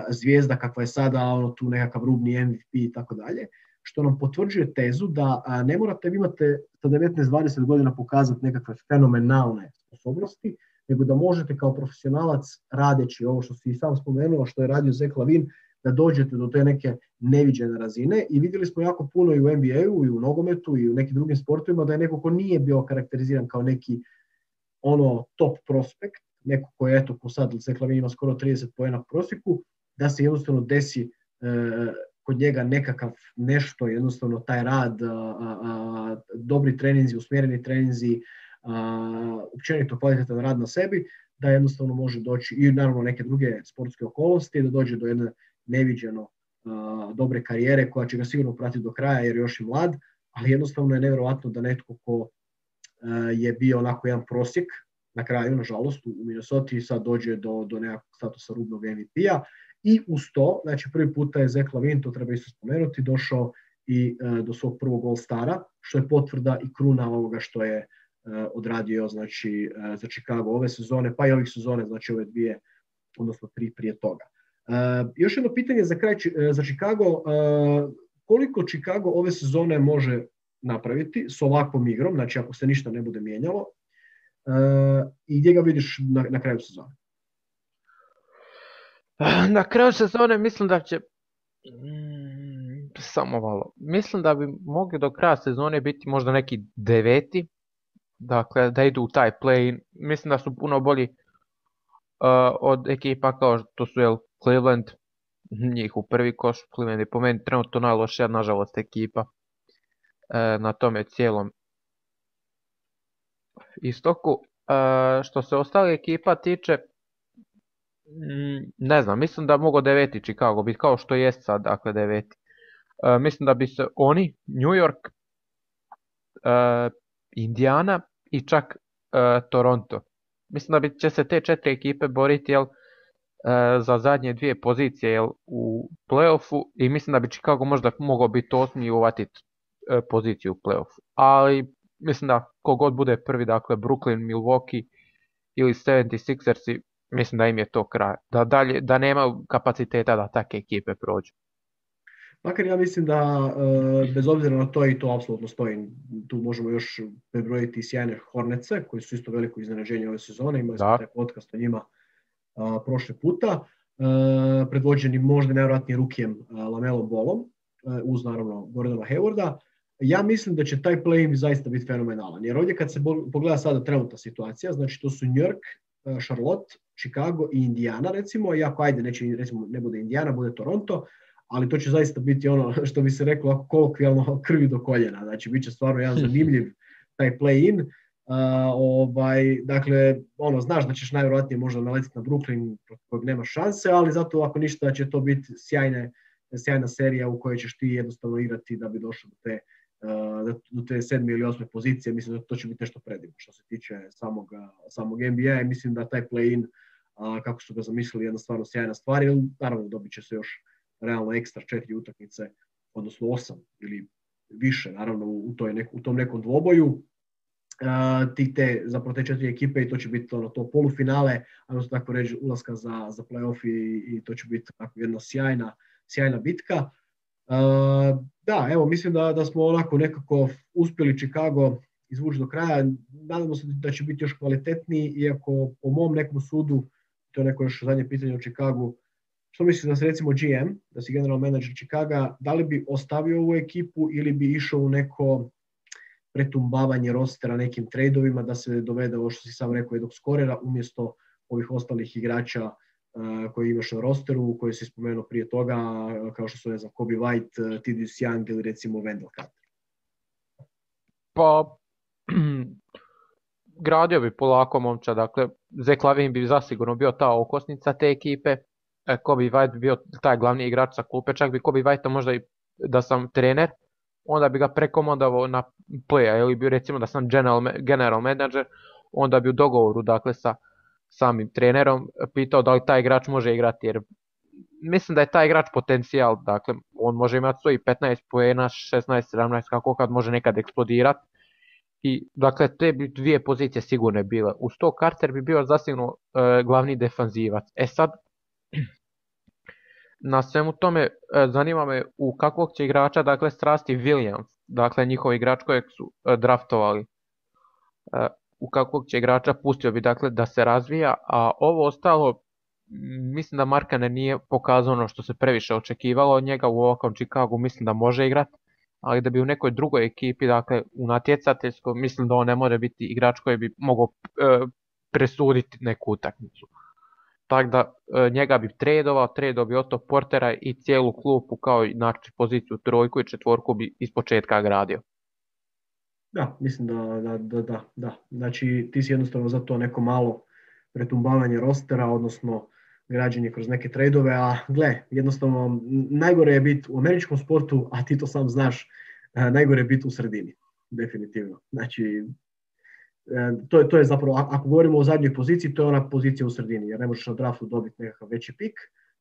zvijezda kakva je sada, tu nekakav rubni MVP i tako dalje, što nam potvrđuje tezu da ne morate imate sa 19-20 godina pokazati nekakve fenomenalne sposobnosti, nego da možete kao profesionalac radeći ovo što si i sam spomenuo, što je radio Zek Lavin, da dođete do te neke neviđene razine i vidjeli smo jako puno i u NBA-u i u nogometu i u nekim drugim sportovima da je neko ko nije bio karakteriziran kao neki top prospekt, neko ko je ko sad Zek Lavin ima skoro 30 poena u prosjeku, da se jednostavno desi kod njega nekakav nešto, jednostavno taj rad, dobri treninzi, usmjereni treninzi, općenito kvalitetan rad na sebi, da jednostavno može doći i naravno neke druge sportske okolnosti, da dođe do jedne neviđeno dobre karijere koja će ga sigurno pratiti do kraja jer je još i mlad, ali jednostavno je nevjerojatno da netko ko je bio onako jedan prosjek na kraju, nažalost, u Minnesota sad dođe do nekakvog statusa rubnog MVP-a i uz to, znači prvi puta je Zek Lavin, to treba isto spomenuti, došao i do svog prvog All-Stara, što je potvrda i kruna ovoga što je odradio znači, za Chicago ove sezone, pa i ovih sezone, znači ove 2, odnosno 3 prije toga. Još jedno pitanje za kraj za Chicago. Koliko Chicago ove sezone može napraviti s ovakvom igrom, znači ako se ništa ne bude mijenjalo, i gdje ga vidiš na kraju sezone? Na kraju sezone mislim da će samo malo. Mislim da bi mogli do kraja sezone biti možda neki 9. Dakle, da idu u taj play-in. Mislim da su puno bolji od ekipa kao što su Cleveland, njih u prvi koš. Cleveland je po meni trenutno najlošija, nažalost, ekipa na tome cijelom istoku. Što se ostale ekipa tiče, Ne znam, mislim da mogu 9. Chicago biti kao što jest sad, dakle 9. Mislim da bi se oni, New York, Indiana i čak Toronto. Mislim da će se te 4 ekipe boriti za zadnje 2 pozicije u playoffu i mislim da bi Chicago možda mogao biti 8. i uvatiti poziciju u playoffu. Ali mislim da kogod bude prvi, dakle Brooklyn, Milwaukee ili 76ersi, mislim da im je to kraj. Da nema kapaciteta da takve ekipe prođu. Makar ja mislim da bez obzira na to i to apsolutno stoji. Tu možemo još prebrojiti sjajne Hornetse koji su isto veliko iznenađenje ove sezone. Imali smo taj podcast o njima prošle puta. Predvođeni možda najvjerojatnije rukijem Lamelom Ballom uz naravno Gordona Haywarda. Ja mislim da će taj play-in zaista biti fenomenalan. Jer ovdje kad se pogleda sada trenutna situacija, znači to su New York, Charlotte, Chicago i Indiana recimo. Iako ajde recimo ne bude Indiana, bude Toronto. Ali to će zaista biti ono što bi se reklo kolokvijalno krvi do koljena. Znači, bit će stvarno jedan zanimljiv taj play-in. Dakle, znaš da ćeš najvjerojatnije možda naletiti na Brooklyn kojeg nema šanse, ali zato ako ništa će to biti sjajna serija u kojoj ćeš ti jednostavno igrati da bi došao do te 7. ili 8. pozicije. Mislim da to će biti nešto predivno što se tiče samog NBA i mislim da taj play-in, kako su ga zamislili, jednostavno sjajna stvar. Naravno, dobit će se još realno ekstra 4 utakmice, odnosno 8 ili više, naravno u tom nekom dvoboju. Zapravo te 4 ekipe i to će biti to polufinale, odnosno tako reći ulaska za play-off i to će biti tako jedna sjajna bitka. Da, evo, mislim da smo onako nekako uspjeli Chicago izvući do kraja. Nadamo se da će biti još kvalitetniji, iako po mom nekom sudu, to je neko još zadnje pitanje o Chicagu, što misliš da se recimo GM, da si general manager Chicaga, da li bi ostavio ovu ekipu ili bi išao u neko pretumbavanje rostera nekim tradeovima da se dovede ovo što si sam rekao jednog skorera umjesto ovih ostalih igrača koji imaš na rosteru, koji si spomenuo prije toga, kao što su Kobe White, Thaddeus Young ili recimo Wendell Carter? Pa, gradio bi polako momča, dakle, Zach LaVine bi zasigurno bio ta okosnica te ekipe, Kobe White bi bio taj glavni igrač sa klupe, čak bi Kobe White možda i da sam trener, onda bi ga prekomandovao na playa, ili bi recimo da sam general manager, onda bi u dogovoru dakle sa samim trenerom pitao da li taj igrač može igrati, jer mislim da je taj igrač potencijal, dakle on može imati svoj 15 poena, 16, 17, kako kad može nekad eksplodirati. I dakle te bi 2 pozicije sigurne bile. Uz to Carter bi bio zasigurno glavni defanzivac. Sad na svemu tome zanima me u kakvog će igrača dakle strasti Williams, dakle njihov igrač kojeg su draftovali. U kakvog će igrača pustio bi dakle da se razvija, a ovo ostalo mislim da Markkanen nije pokazao ono što se previše očekivalo od njega. U ovakvom Chicagu mislim da može igrati, ali da bi u nekoj drugoj ekipi, dakle u natjecateljskom, mislim da on ne može biti igrač koji bi mogao presuditi neku utakmicu. Tako da njega bi tradovao bi Otto Portera i cijelu klupu kao i znači poziciju 3 i 4 bi ispočetka gradio. Da, mislim da. Znači ti si jednostavno za to neko malo pretumbavanje rostera, odnosno građenje kroz neke tradove, a gle, jednostavno najgore je biti u američkom sportu, a ti to sam znaš, najgore je biti u sredini, definitivno. Znači, to je zapravo, ako govorimo o zadnjoj poziciji, to je ona pozicija u sredini, jer ne možeš na draftu dobiti nekakav veći pik,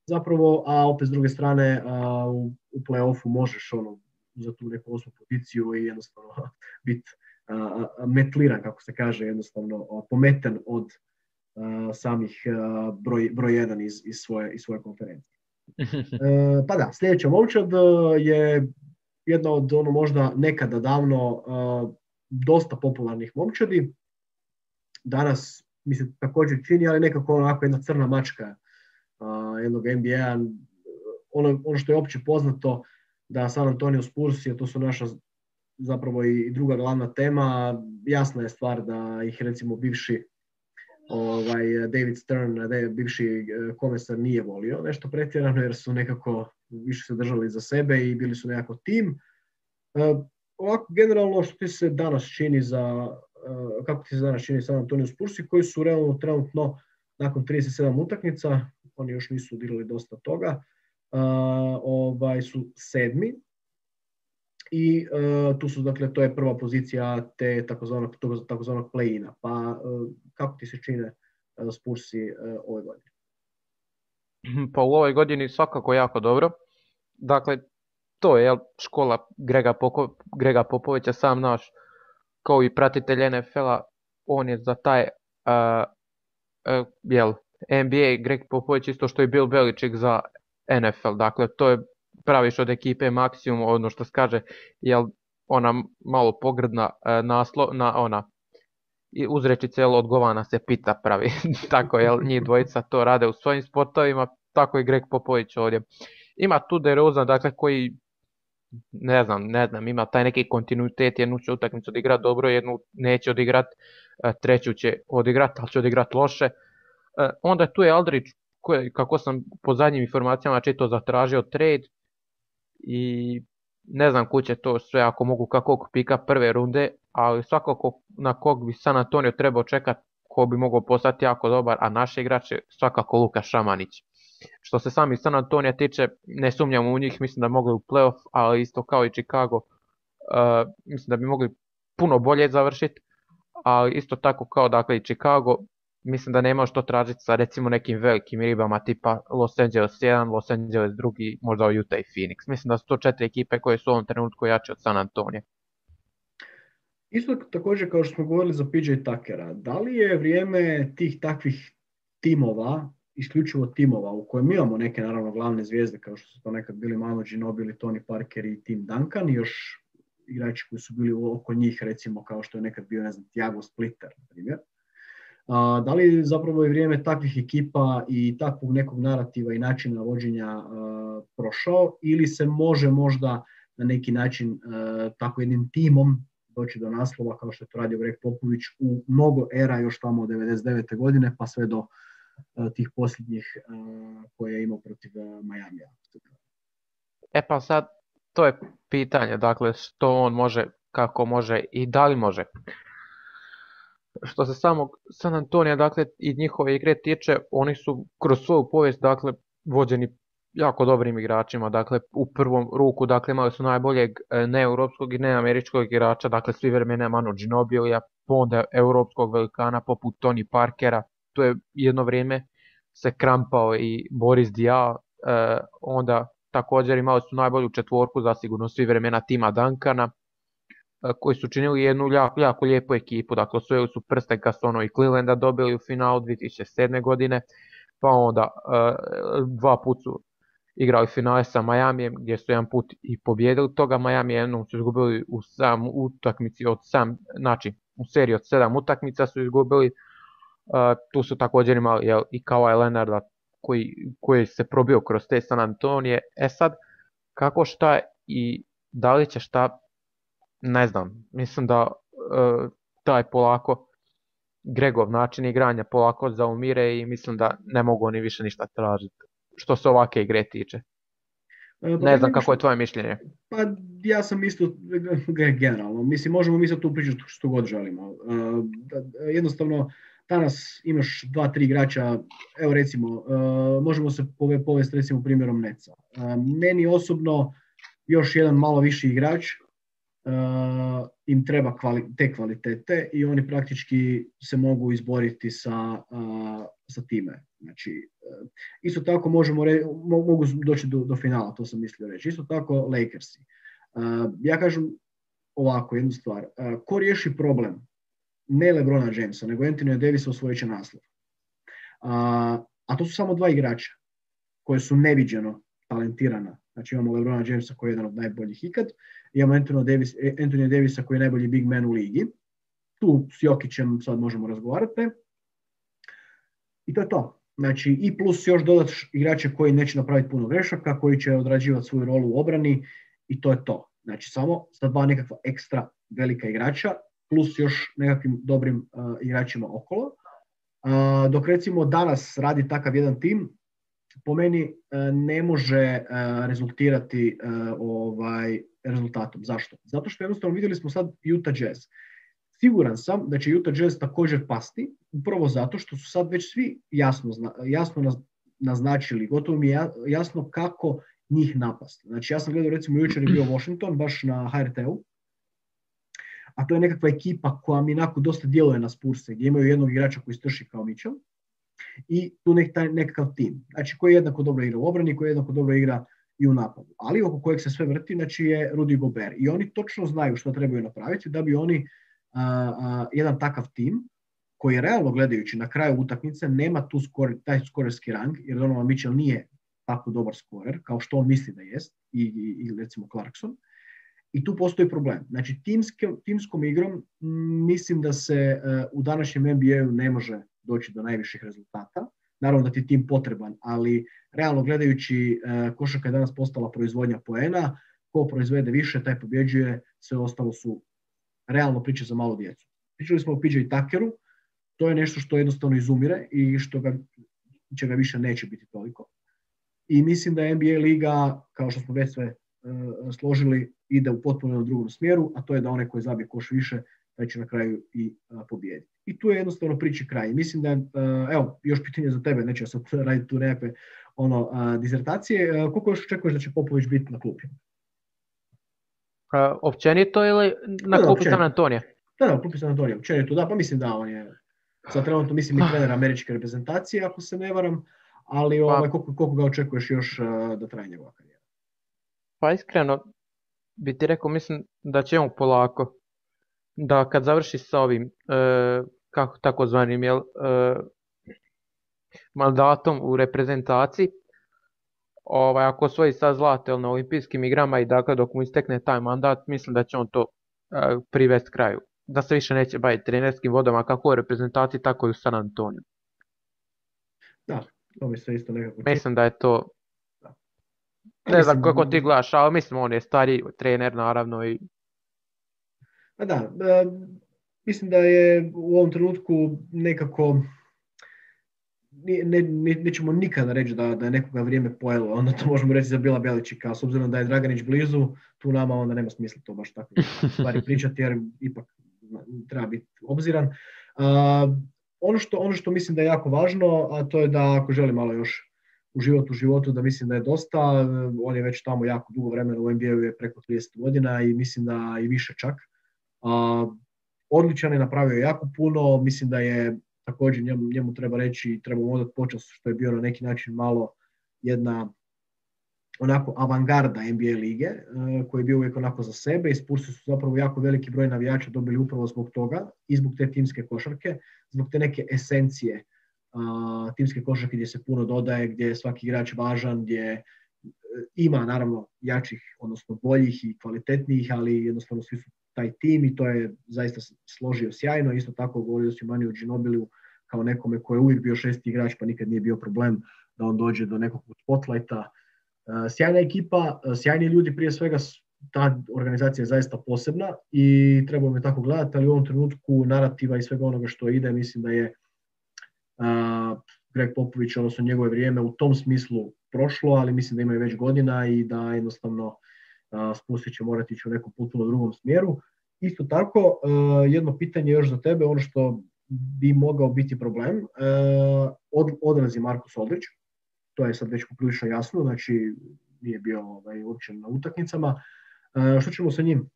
zapravo, a opet s druge strane u play-offu možeš za tu neku 8. poziciju i jednostavno biti metliran, kako se kaže, jednostavno pometen od samih broj 1 iz svoje konferencije. Pa da, sljedeća momčad je jedna od možda nekada davno dosta popularnih momčadi. Danas mi se također čini, ali nekako onako jedna crna mačka jednog NBA. Ono što je opće poznato da San Antonio Spurs, to su naša zapravo i druga glavna tema, jasna je stvar da ih recimo bivši David Stern, bivši komesar, nije volio nešto pretjerano jer su nekako više se držali za sebe i bili su nekako tim. Ovako generalno što ti se danas čini kako ti se danas čini San Antonio Spursi koji su realno trenutno nakon 37 utakmica oni još nisu odigrali dosta toga, su 7. I tu su, dakle, to je prva pozicija te takozvanog play-ina. Pa kako ti se čine Spursi ove godine? Pa u ovoj godini svakako jako dobro. Dakle, to je škola Grega Popovića, sam naš kao i pratitelj NFL-a, on je za taj NBA Greg Popović isto što je Bill Belichick za NFL. Dakle, to je praviš od ekipe maksimum, ono što se kaže, ona malo pogrdna i uzrečice odgovana se pita pravi. Tako njih dvojica to rade u svojim sportovima, tako i Greg Popović ovdje. Ima tu DeRozan, dakle, koji ne znam, ima taj neki kontinuitet, jednu će utakmicu odigrati dobro, jednu neće odigrati, treću će odigrati, ali će odigrati loše. Onda tu je Aldridge, koji, kako sam po zadnjim informacijama čito, zatražio trade i ne znam ko će to sve, ako mogu kakvog pika prve runde, ali svakako na kog bi San Antonio trebao čekati, ko bi mogao postati jako dobar, a naše igrače svakako Luka Šamanić. Što se sami San Antonija tiče, ne sumnjam u njih, mislim da bi mogli u playoff, ali isto kao i Chicago, mislim da bi mogli puno bolje završiti, ali isto tako kao dakle i Chicago, mislim da nema što tražiti sa recimo nekim velikim ribama tipa Los Angeles 1, Los Angeles 2, možda Utah i Phoenix. Mislim da su to 4 ekipe koje su u ovom trenutku jače od San Antonija. Isto također kao što smo govorili za PJ Tuckera, da li je vrijeme tih takvih timova, isključivo timova u kojem imamo neke naravno glavne zvijezde kao što su to nekad bili Manu Ginobili, Tony Parker i Tim Duncan i još igrači koji su bili oko njih, recimo kao što je nekad bio, ne znam, Thiago Splitter, na primjer. Da li zapravo je vrijeme takvih ekipa i takvog nekog narativa i načina vođenja prošao, ili se može možda na neki način tako jednim timom doći do naslova kao što je to radio Greg Popović u mnogo era još tamo od 99. godine pa sve do tih posljednjih koje je imao protiv Miamija. Pa sad, to je pitanje, dakle, što on može, kako može i da li može. Što se samog San Antonija, dakle, i njihove igre tiče, oni su kroz svoju povijest, dakle, vođeni jako dobrim igračima, dakle, u prvom ruku, dakle, imali su najboljeg neeuropskog i neameričkog igrača, dakle, svi vremena Manu Ginobilija, onda europskog velikana poput Tony Parkera, to je jedno vrijeme se krampao i Boris Diaw, onda također imali su najbolju četvorku, zasigurno svi vremena Tima Duncana, koji su činili jednu jako lijepu ekipu, dakle osvojili su prste kad su ono i Clevelanda dobili u finalu 2007. godine, pa onda 2 puta su igrali finale sa Miamijem gdje su jedan put i pobijedili toga Miami, jednom su izgubili u sam utakmici znači u seriji od 7 utakmica su izgubili, tu su također imali i Kawhi Leonarda koji se probio kroz te San Antonije. Sad, kako šta i da li će šta, ne znam, mislim da taj polako Gregov način igranja polako zaumire i mislim da ne mogu oni više ništa tražiti što se ovake igre tiče. Ne znam kako je tvoje mišljenje. Pa ja sam isto generalno, mislim možemo mi sad tu pričati što god želimo. Jednostavno danas imaš 2-3 igrača, evo recimo, možemo se povesti recimo primjerom Netsa. Meni osobno još jedan malo viši igrač im treba te kvalitete i oni praktički se mogu izboriti sa time. Znači, isto tako mogu doći do finala, to sam mislio reći. Isto tako Lakersi. Ja kažem ovako jednu stvar. Ko riješi problem? Ne LeBrona Jamesa, nego Anthony Davisa osvojit će naslov. A to su samo 2 igrača koje su neviđeno talentirana. Znači imamo LeBrona Jamesa koji je jedan od najboljih ikad, imamo Anthony Davisa koji je najbolji big man u ligi. Tu s Jokićem sad možemo razgovarati. I to je to. Znači i plus još dodati igrače koji neće napraviti puno grešaka, koji će odrađivati svoju rolu u obrani i to je to. Znači samo sa 2 nekakva ekstra velika igrača plus još nekakvim dobrim igračima okolo. Dok recimo danas radi takav jedan tim, po meni ne može rezultirati rezultatom. Zašto? Zato što jednostavno vidjeli smo sad Utah Jazz. Siguran sam da će Utah Jazz također pasti, upravo zato što su sad već svi jasno naznačili, gotovo mi je jasno kako njih napasti. Znači ja sam gledao recimo jučer je bio Washington baš na HRT-u, a to je nekakva ekipa koja mi onako dosta djeluje na Spurse, gdje imaju jednog igrača koji strši kao Mitchell i tu nekakav tim, znači koji jednako dobro igra u obrani, koji jednako dobro igra i u napadu, ali oko kojeg se sve vrti, znači je Rudy Gobert i oni točno znaju što trebaju napraviti da bi oni jedan takav tim koji realno gledajući na kraju utakmice nema taj skorerski rang, jer Donovan Mitchell nije tako dobar skorer kao što on misli da jest i recimo Clarkson. I tu postoji problem. Znači timskom igrom mislim da se u današnjem NBA-u ne može doći do najviših rezultata. Naravno da ti je tim potreban, ali realno gledajući košarka je danas postala proizvodnja poena, ko proizvede više, taj pobjeđuje, sve ostalo su realno priče za malu djecu. Pričali smo o PJ Tuckeru, to je nešto što jednostavno izumire i čega više neće biti toliko. I mislim da NBA liga, kao što smo već sve složili, ide u potpuno drugom smjeru, a to je da onaj koji zabije koš više, taj će na kraju i pobijediti. I tu je jednostavno priči kraj. Mislim da je, evo, još pitanje za tebe, neću sad raditi tu nekakve disertacije. Koliko još očekuješ da će Popović biti na klupi? Općenito ili na klupi San Antonija? Da, klupi San Antonija, općenito, da, pa mislim da on je, sad trenutno mislim i trener američke reprezentacije, ako se ne varam, ali koliko ga očekuješ još da traje njegova karijera? Pa iskreno bi ti rekao, mislim da će on polako, da kad završi sa ovim, kako takozvanim mandatom u reprezentaciji, ako osvoji sad zlato na olimpijskim igrama i dakle dok mu istekne taj mandat, mislim da će on to privesti kraju. Da se više neće baviti trenerskim vodama kako u reprezentaciji, tako i u San Antoniju. Da, to mi se isto nekako... Mislim da je to... Ne znam kako ti gledaš, ali mislim on je stariji trener naravno i... Da, mislim da je u ovom trenutku nekako... Nećemo nikada reći da je nekoga vrijeme pojelo, onda to možemo reći za Bila Beličika, s obzirom da je Draganić blizu, tu nama onda nema smisla to baš tako stvari pričati, jer ipak treba biti obziran. Ono što mislim da je jako važno, a to je da ako želi malo još uživati u životu, da mislim da je dosta, on je već tamo jako dugo vremena, u NBA-u je preko 30 godina i mislim da i više čak. Odličan je, napravio jako puno, mislim da je također njemu treba reći, treba mu odati počast što je bio na neki način malo jedna onako avangarda NBA lige, koji je bio uvijek onako za sebe i Spursi su zapravo jako veliki broj navijača dobili upravo zbog toga i zbog te timske košarke, zbog te neke esencije timske košarke gdje se puno dodaje, gdje je svaki igrač važan, gdje ima naravno jačih, odnosno boljih i kvalitetnijih, ali jednostavno svi su taj tim i to je zaista složio sjajno. Isto tako govorio si Maniju Ginobiliju kao nekome koji je uvijek bio šesti igrač pa nikad nije bio problem da on dođe do nekog spotlighta. Sjajna ekipa, sjajni ljudi, prije svega ta organizacija je zaista posebna i trebamo je tako gledati, ali u ovom trenutku narativa i svega onoga što ide, mislim da je Greg Popović, odnosno njegove vrijeme u tom smislu prošlo, ali mislim da imaju već godina i da jednostavno Spursi će morati ići u nekom potpuno drugom smjeru. Isto tako, jedno pitanje još za tebe, ono što bi mogao biti problem, odrazi Marcus Aldridge, to je sad već poprilično jasno, znači nije bio uopće na utakmicama. Što ćemo sa njim?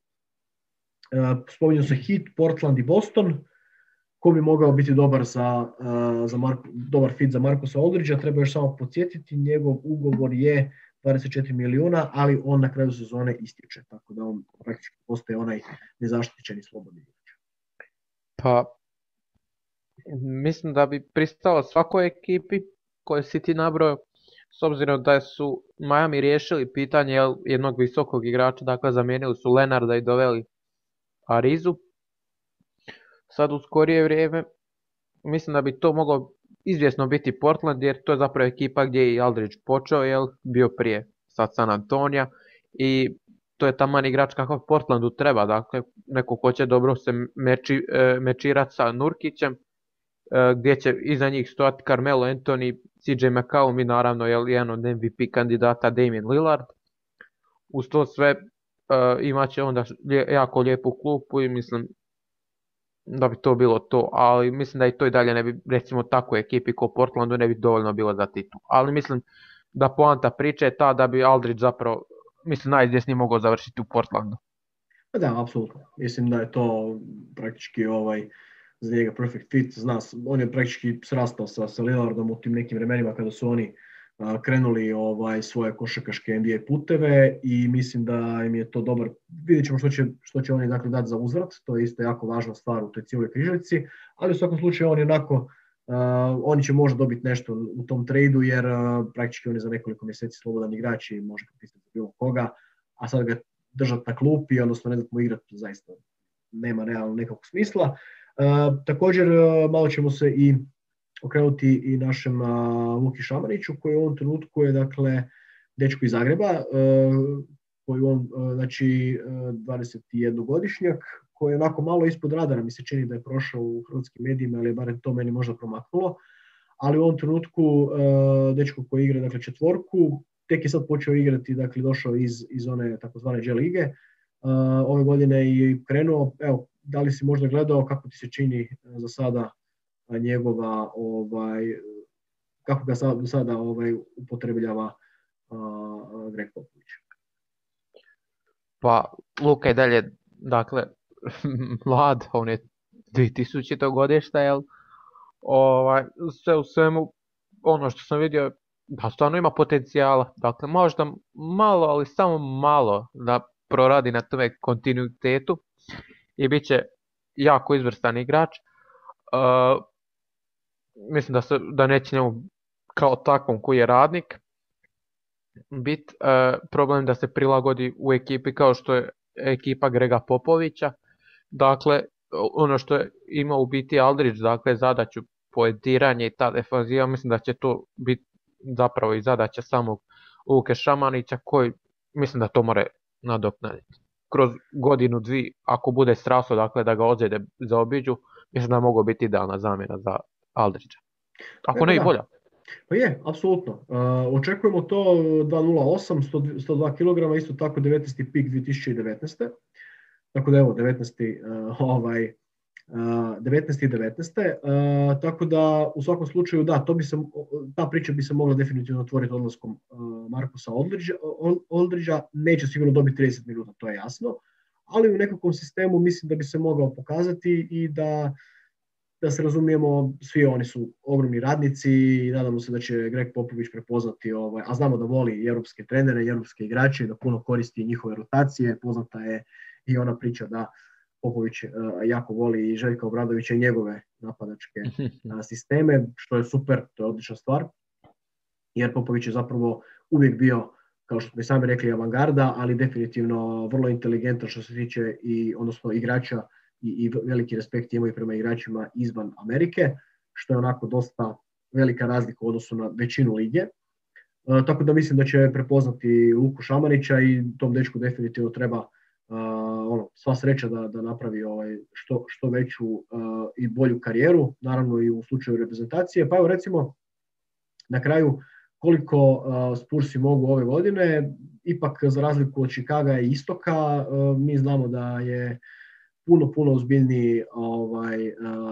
Spominju se Heat, Portland i Boston. Ko bi mogao biti dobar dobar fit za Marcusa Aldridgea? Treba još samo podsjetiti, njegov ugovor je 24 milijuna, ali on na kraju sezone istječe, tako da on praktički postaje onaj nezaštićeni slobodni igrač. Pa, mislim da bi pristao svakoj ekipi koju si ti nabrojao, s obzirom da su Miami riješili pitanje jednog visokog igrača, dakle zamijenili su Leonarda i doveli Arizu. Sad u skorije vrijeme mislim da bi to moglo izvjesno biti Portland, jer to je zapravo ekipa gdje je i Aldridge počeo, bio prije sad San Antonija i to je taman igrač kakav Portlandu treba, dakle neko ko će dobro se mečirati sa Nurkićem, gdje će iza njih stojati Carmelo Anthony, CJ McCollum i naravno jedan od MVP kandidata Damian Lillard. Uz to sve imat će onda jako lijepu klupu i mislim da bi to bilo to, ali mislim da i to i dalje ne bi, recimo takvoj ekipi kao Portlandu ne bi dovoljno bilo za titul. Ali mislim da poanta priče je ta da bi Aldridge zapravo, mislim, najizvjesnije mogao završiti u Portlandu. Pa da, apsolutno. Mislim da je to praktički za njega perfect fit. Zna, on je praktički srastao sa Lillardom u tim nekim vremenima kada su oni krenuli svoje košarkaške NBA puteve i mislim da im je to dobar. Vidjet ćemo što će oni dakle dati za uzvrat, to je isto jako važna stvar u toj cijeloj križaljci, ali u svakom slučaju on je onako, oni će možda dobiti nešto u tom tradu jer praktički on je za nekoliko mjeseci slobodan igrač i može potpisati za bilo koga, a sad ga držati na klupi, odnosno ne dati mu igrati, zaista nema realno nekakvog smisla. Također malo ćemo se i okrenuti i našem Luki Šamaniću koji u ovom trenutku je dakle dečko iz Zagreba, koji on znači 21-godišnjak koji je onako malo ispod radara, mi se čini da je prošao u hrvatskim medijima, ali je barem to meni možda promaknulo, ali u ovom trenutku dečko koji igra dakle četvorku, tek je sad počeo igrati, dakle došao iz one takozvane G lige, ove godine i krenuo, evo, da li si možda gledao kako ti se čini za sada njegova, kako ga sada upotrebljava Greg Popović? Pa Luka je dalje, dakle, mlad, on je 2000. godišta, jel? Sve u svemu, ono što sam vidio, da stvarno ima potencijala, dakle možda malo, ali samo malo da proradi na tome kontinuitetu i bit će jako izvrstan igrač. Mislim da neće njemu kao takvom koji je radnik bit problem da se prilagodi u ekipi kao što je ekipa Grega Popovića. Dakle, ono što je imao u biti Aldridge, dakle zadaću poentiranje i ta defanziva, mislim da će to biti zapravo i zadaća samog Luke Šamanića koji mislim da to more nadoknaditi. Kroz godinu, dvije, ako bude straso, dakle da ga ozljede zaobiđu, mislim da mogu biti idealna zamjena za Aldridgea. Ako ne i bolja. Pa je, apsolutno. Očekujemo to 2.08, 102 kg, isto tako 19. pik 2019. Tako da evo, 19. 19. Tako da u svakom slučaju da, ta priča bi se mogla definitivno otvoriti odlaskom Markusa Aldridgea. Neće sigurno dobiti 30 minuta, to je jasno, ali u nekakvom sistemu mislim da bi se mogao pokazati i da se razumijemo, svi oni su ogromni radnici i nadamo se da će Greg Popović prepoznati, a znamo da voli i europske trenere i europske igrače, da puno koristi njihove rotacije. Poznata je i ona priča da Popović jako voli i Željka Obradovića i njegove napadačke sisteme, što je super, to je odlična stvar, jer Popović je zapravo uvijek bio, kao što smo i sami rekli, avangarda, ali definitivno vrlo inteligentan što se tiče odnosno igrača i veliki respekt imaju prema igračima izvan Amerike, što je onako dosta velika razlika u odnosu na većinu lige. Tako da mislim da će prepoznati Luku Šamanića i tom dečku definitivno treba sva sreća da napravi što veću i bolju karijeru, naravno i u slučaju reprezentacije. Pa evo recimo na kraju koliko Spursi mogu ove godine, ipak za razliku od Chicaga i Istoka, mi znamo da je puno ozbiljniji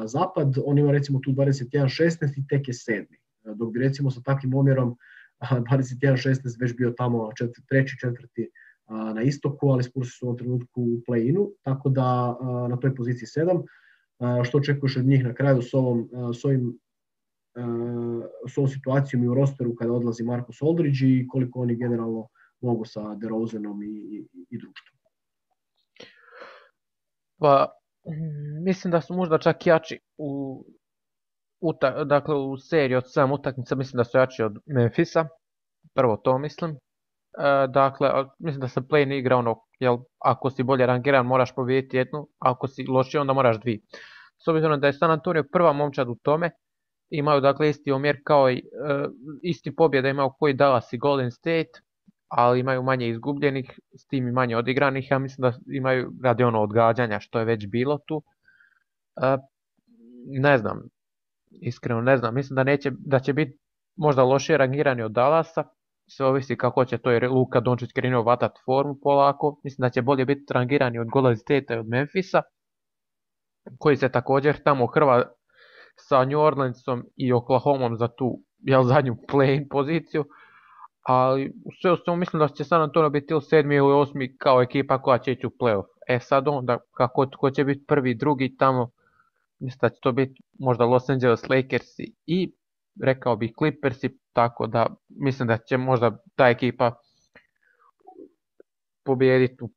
zapad. On ima recimo tu 21-16 i tek je 7. Dok bi recimo sa takvim omjerom 21-16 već bio tamo treći, četvrti na istoku, ali Spursi su u ovom trenutku u play-inu, tako da na toj poziciji 7. Što očekuješ od njih na kraju s ovom situacijom i u rosteru kada odlazi Marcus Aldridge i koliko oni generalno mogu sa DeRozanom i društvom? Pa, mislim da su možda čak jači dakle u seriji od 7 utakmica, mislim da su jači od Memphisa, prvo to mislim. Dakle, mislim da se play-in igra jel, ako si bolje rangiran moraš pobijediti jednu, ako si lošiji onda moraš dvije. S obzirom da je San Antonio prva momčad u tome, imaju dakle isti omjer kao i isti pobjeda imaju koji Dallas i Golden State, ali imaju manje izgubljenih, s tim i manje odigranih. Ja mislim da imaju radi odgađanja što je već bilo tu. Ne znam, iskreno ne znam, mislim da će biti možda lošije rangirani od Dallasa, sve ovisi kako će to jer Luka Dončić krenuo vatati formu polako, mislim da će bolje biti rangirani od Golden State i od Memphisa. koji se također tamo hrva sa New Orleansom i Oklahomom za tu zadnju play-in poziciju, ali sve u svemu mislim da će San Antonio biti ili 7. ili 8. kao ekipa koja će ići u playoff. Sad onda, ko će biti prvi, drugi tamo, mislim da će to biti možda Los Angeles Lakersi i rekao bih Clippersi, tako da mislim da će možda ta ekipa pobijediti u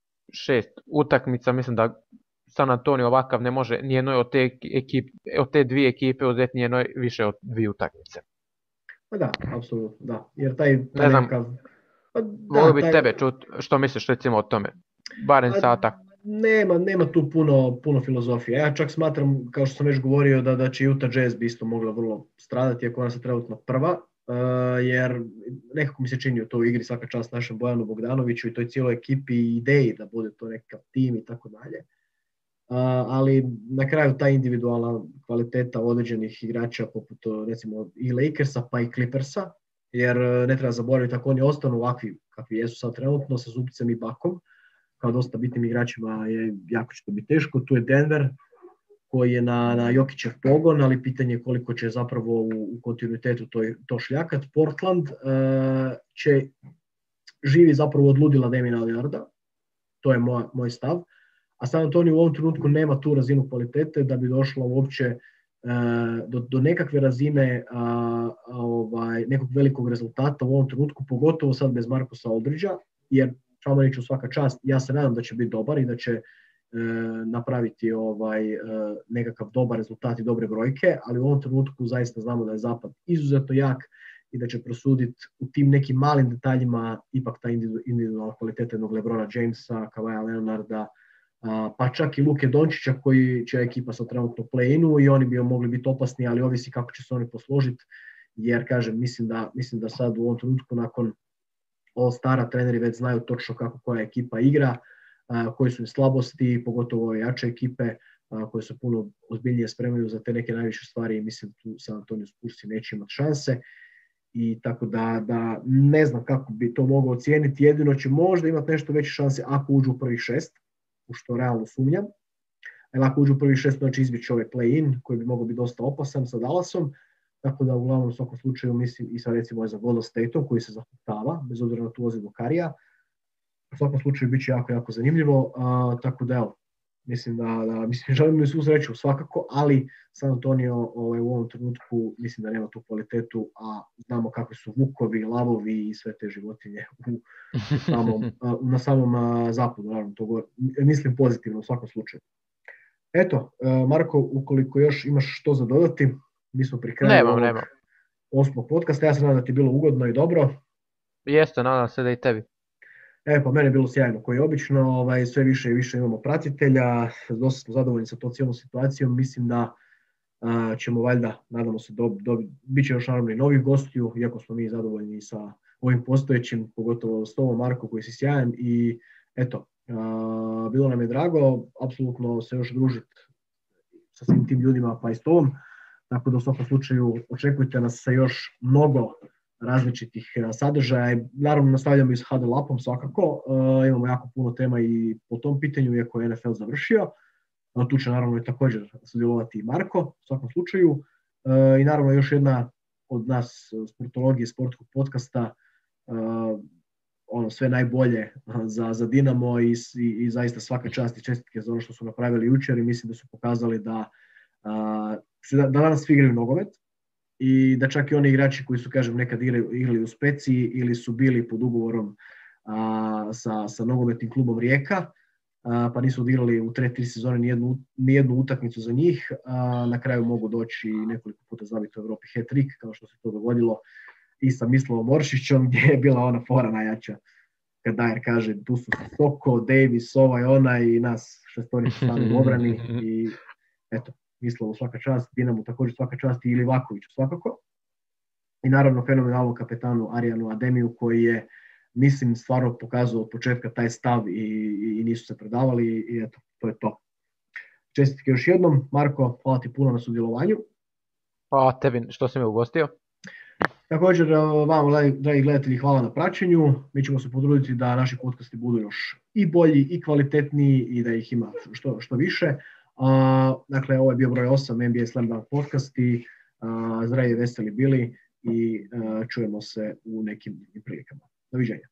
6 utakmica. Mislim da San Antonio ovakav ne može nijednoj od te dvije ekipe uzeti nijednoj više od 2 utakmice. Pa da, apsolutno, da. Jer taj ne znam, nekakav... volio bi tebe čuti što misliš recimo o tome, barem sata. Nema tu puno filozofije. Ja čak smatram, kao što sam već govorio, da će Utah Jazz bi isto mogla vrlo stradati ako ona se trenutno prva, jer nekako mi se čini u toj igri svaka čast našem Bojanu Bogdanoviću i toj cijeloj ekipi i ideji da bude to nekakav tim i tako dalje. Ali na kraju ta individualna kvaliteta određenih igrača poput recimo i Lakersa pa i Clippersa, jer ne treba zaboraviti ako oni ostanu ovakvi kakvi jesu sad trenutno sa Zubcem i Bakom, kao dosta bitnim igračima je jako će to biti teško. Tu je Denver koji je na Jokićev pogon, ali pitanje je koliko će zapravo u kontinuitetu to šljakat. Portland će živi zapravo od ludila Damiana Lillarda, to je moj stav. A San Antonio u ovom trenutku nema tu razinu kvalitete da bi došla uopće do nekakve razine nekog velikog rezultata u ovom trenutku, pogotovo sad bez Marcusa Aldridgea, jer Šamaniću svaka čast, ja se nadam da će biti dobar i da će napraviti nekakav dobar rezultat i dobre brojke, ali u ovom trenutku zaista znamo da je zapad izuzetno jak i da će prosuditi u tim nekim malim detaljima ipak ta individualna kvaliteta jednog LeBrona Jamesa, Kawhia Leonarda, pa čak i Luke Dončića koji će ekipa sa trenutno play-inu i oni bi mogli biti opasni, ali ovisi kako će se oni posložiti, jer kažem, mislim da sad u ovom trenutku nakon All-Stara treneri već znaju točno kako koja ekipa igra, koje su im slabosti, pogotovo ove jače ekipe koje se puno ozbiljnije spremaju za te neke najviše stvari i mislim tu San Antonio Spursi neće imati šanse. I tako da ne znam kako bi to mogao ocijeniti, jedino će možda imati nešto veće šanse ako uđu u prvih 6, u što realno sumnjam. Ali ako uđu u prvih 6, znači izbjeći ovaj play-in koji bi mogao biti dosta opasan sa Dallasom, tako da uglavnom u svakom slučaju mislim i sad recimo za Golden State-om koji se zahtava, bez obzira na tu ozljenu Karija. U svakom slučaju bit će jako zanimljivo, tako da evo, mislim želim mi svu sreću svakako, ali San Antonio u ovom trenutku mislim da nema tu kvalitetu, a znamo kakvi su vukovi, lavovi i sve te životinje na samom zapadu, naravno, to mislim pozitivno u svakom slučaju. Eto, Marko, ukoliko još imaš što za dodati, mi smo pri kraju Nemam. 8. podcasta, ja se nadam da ti je bilo ugodno i dobro. Jeste, nadam se da i tebi. Pa mene je bilo sjajno, koji je obično, sve više i više imamo pratitelja, dosta smo zadovoljni sa to cijelom situacijom, mislim da ćemo valjda, nadamo se, bit će još naravno i novih gostiju, iako smo mi zadovoljni sa ovim postojećim, pogotovo s tobom Marko koji si sjajan i eto, bilo nam je drago, apsolutno se još družiti sa svim tim ljudima pa i s tobom, tako da u svakom slučaju očekujte nas sa još mnogo različitih sadržaja. Naravno nastavljamo i s Huddle Upom svakako, imamo jako puno tema i po tom pitanju, iako je NFL završio. Tu će naravno i također sudjelovati i Marko u svakom slučaju. I naravno još jedna od nas sportologije sportskog podcasta, sve najbolje za Dinamo i zaista svaka čast i čestitke za ono što su napravili jučer i mislim da su pokazali da danas svi igraju nogomet. I da čak i oni igrači koji su, kažem, nekad igrali u Speciji ili su bili pod ugovorom sa nogometnim klubom Rijeka, pa nisu odigrali u 3 sezone nijednu utakmicu za njih, na kraju mogu doći nekoliko puta zabiti u Europi hat-trick, kao što se to dogodilo i sa Mislavom Oršićom, gdje je bila ona fora najjača. Kad Dajer kaže, tu su Soko, Davis, onaj i nas šestorica stanu u obrani i eto. Mislavo svaka čast, Dinamo također svaka čast i Livakoviću svakako. I naravno fenomenalnom kapetanu Arijanu Ademiju koji je, mislim, stvarno pokazao od početka taj stav i nisu se predavali i eto, to je to. Čestitke još jednom. Marko, hvala ti puno na sudjelovanju. Hvala tebi što si me ugostio. Također, vama, dragi gledatelji, hvala na praćenju. Mi ćemo se potruditi da naši podcasti budu još i bolji i kvalitetniji i da ih ima što više. Dakle, ovo je bio broj 8 NBA Slam Dunk podcast i zdravi veseli bili i čujemo se u nekim drugim prilikama. Doviđenja.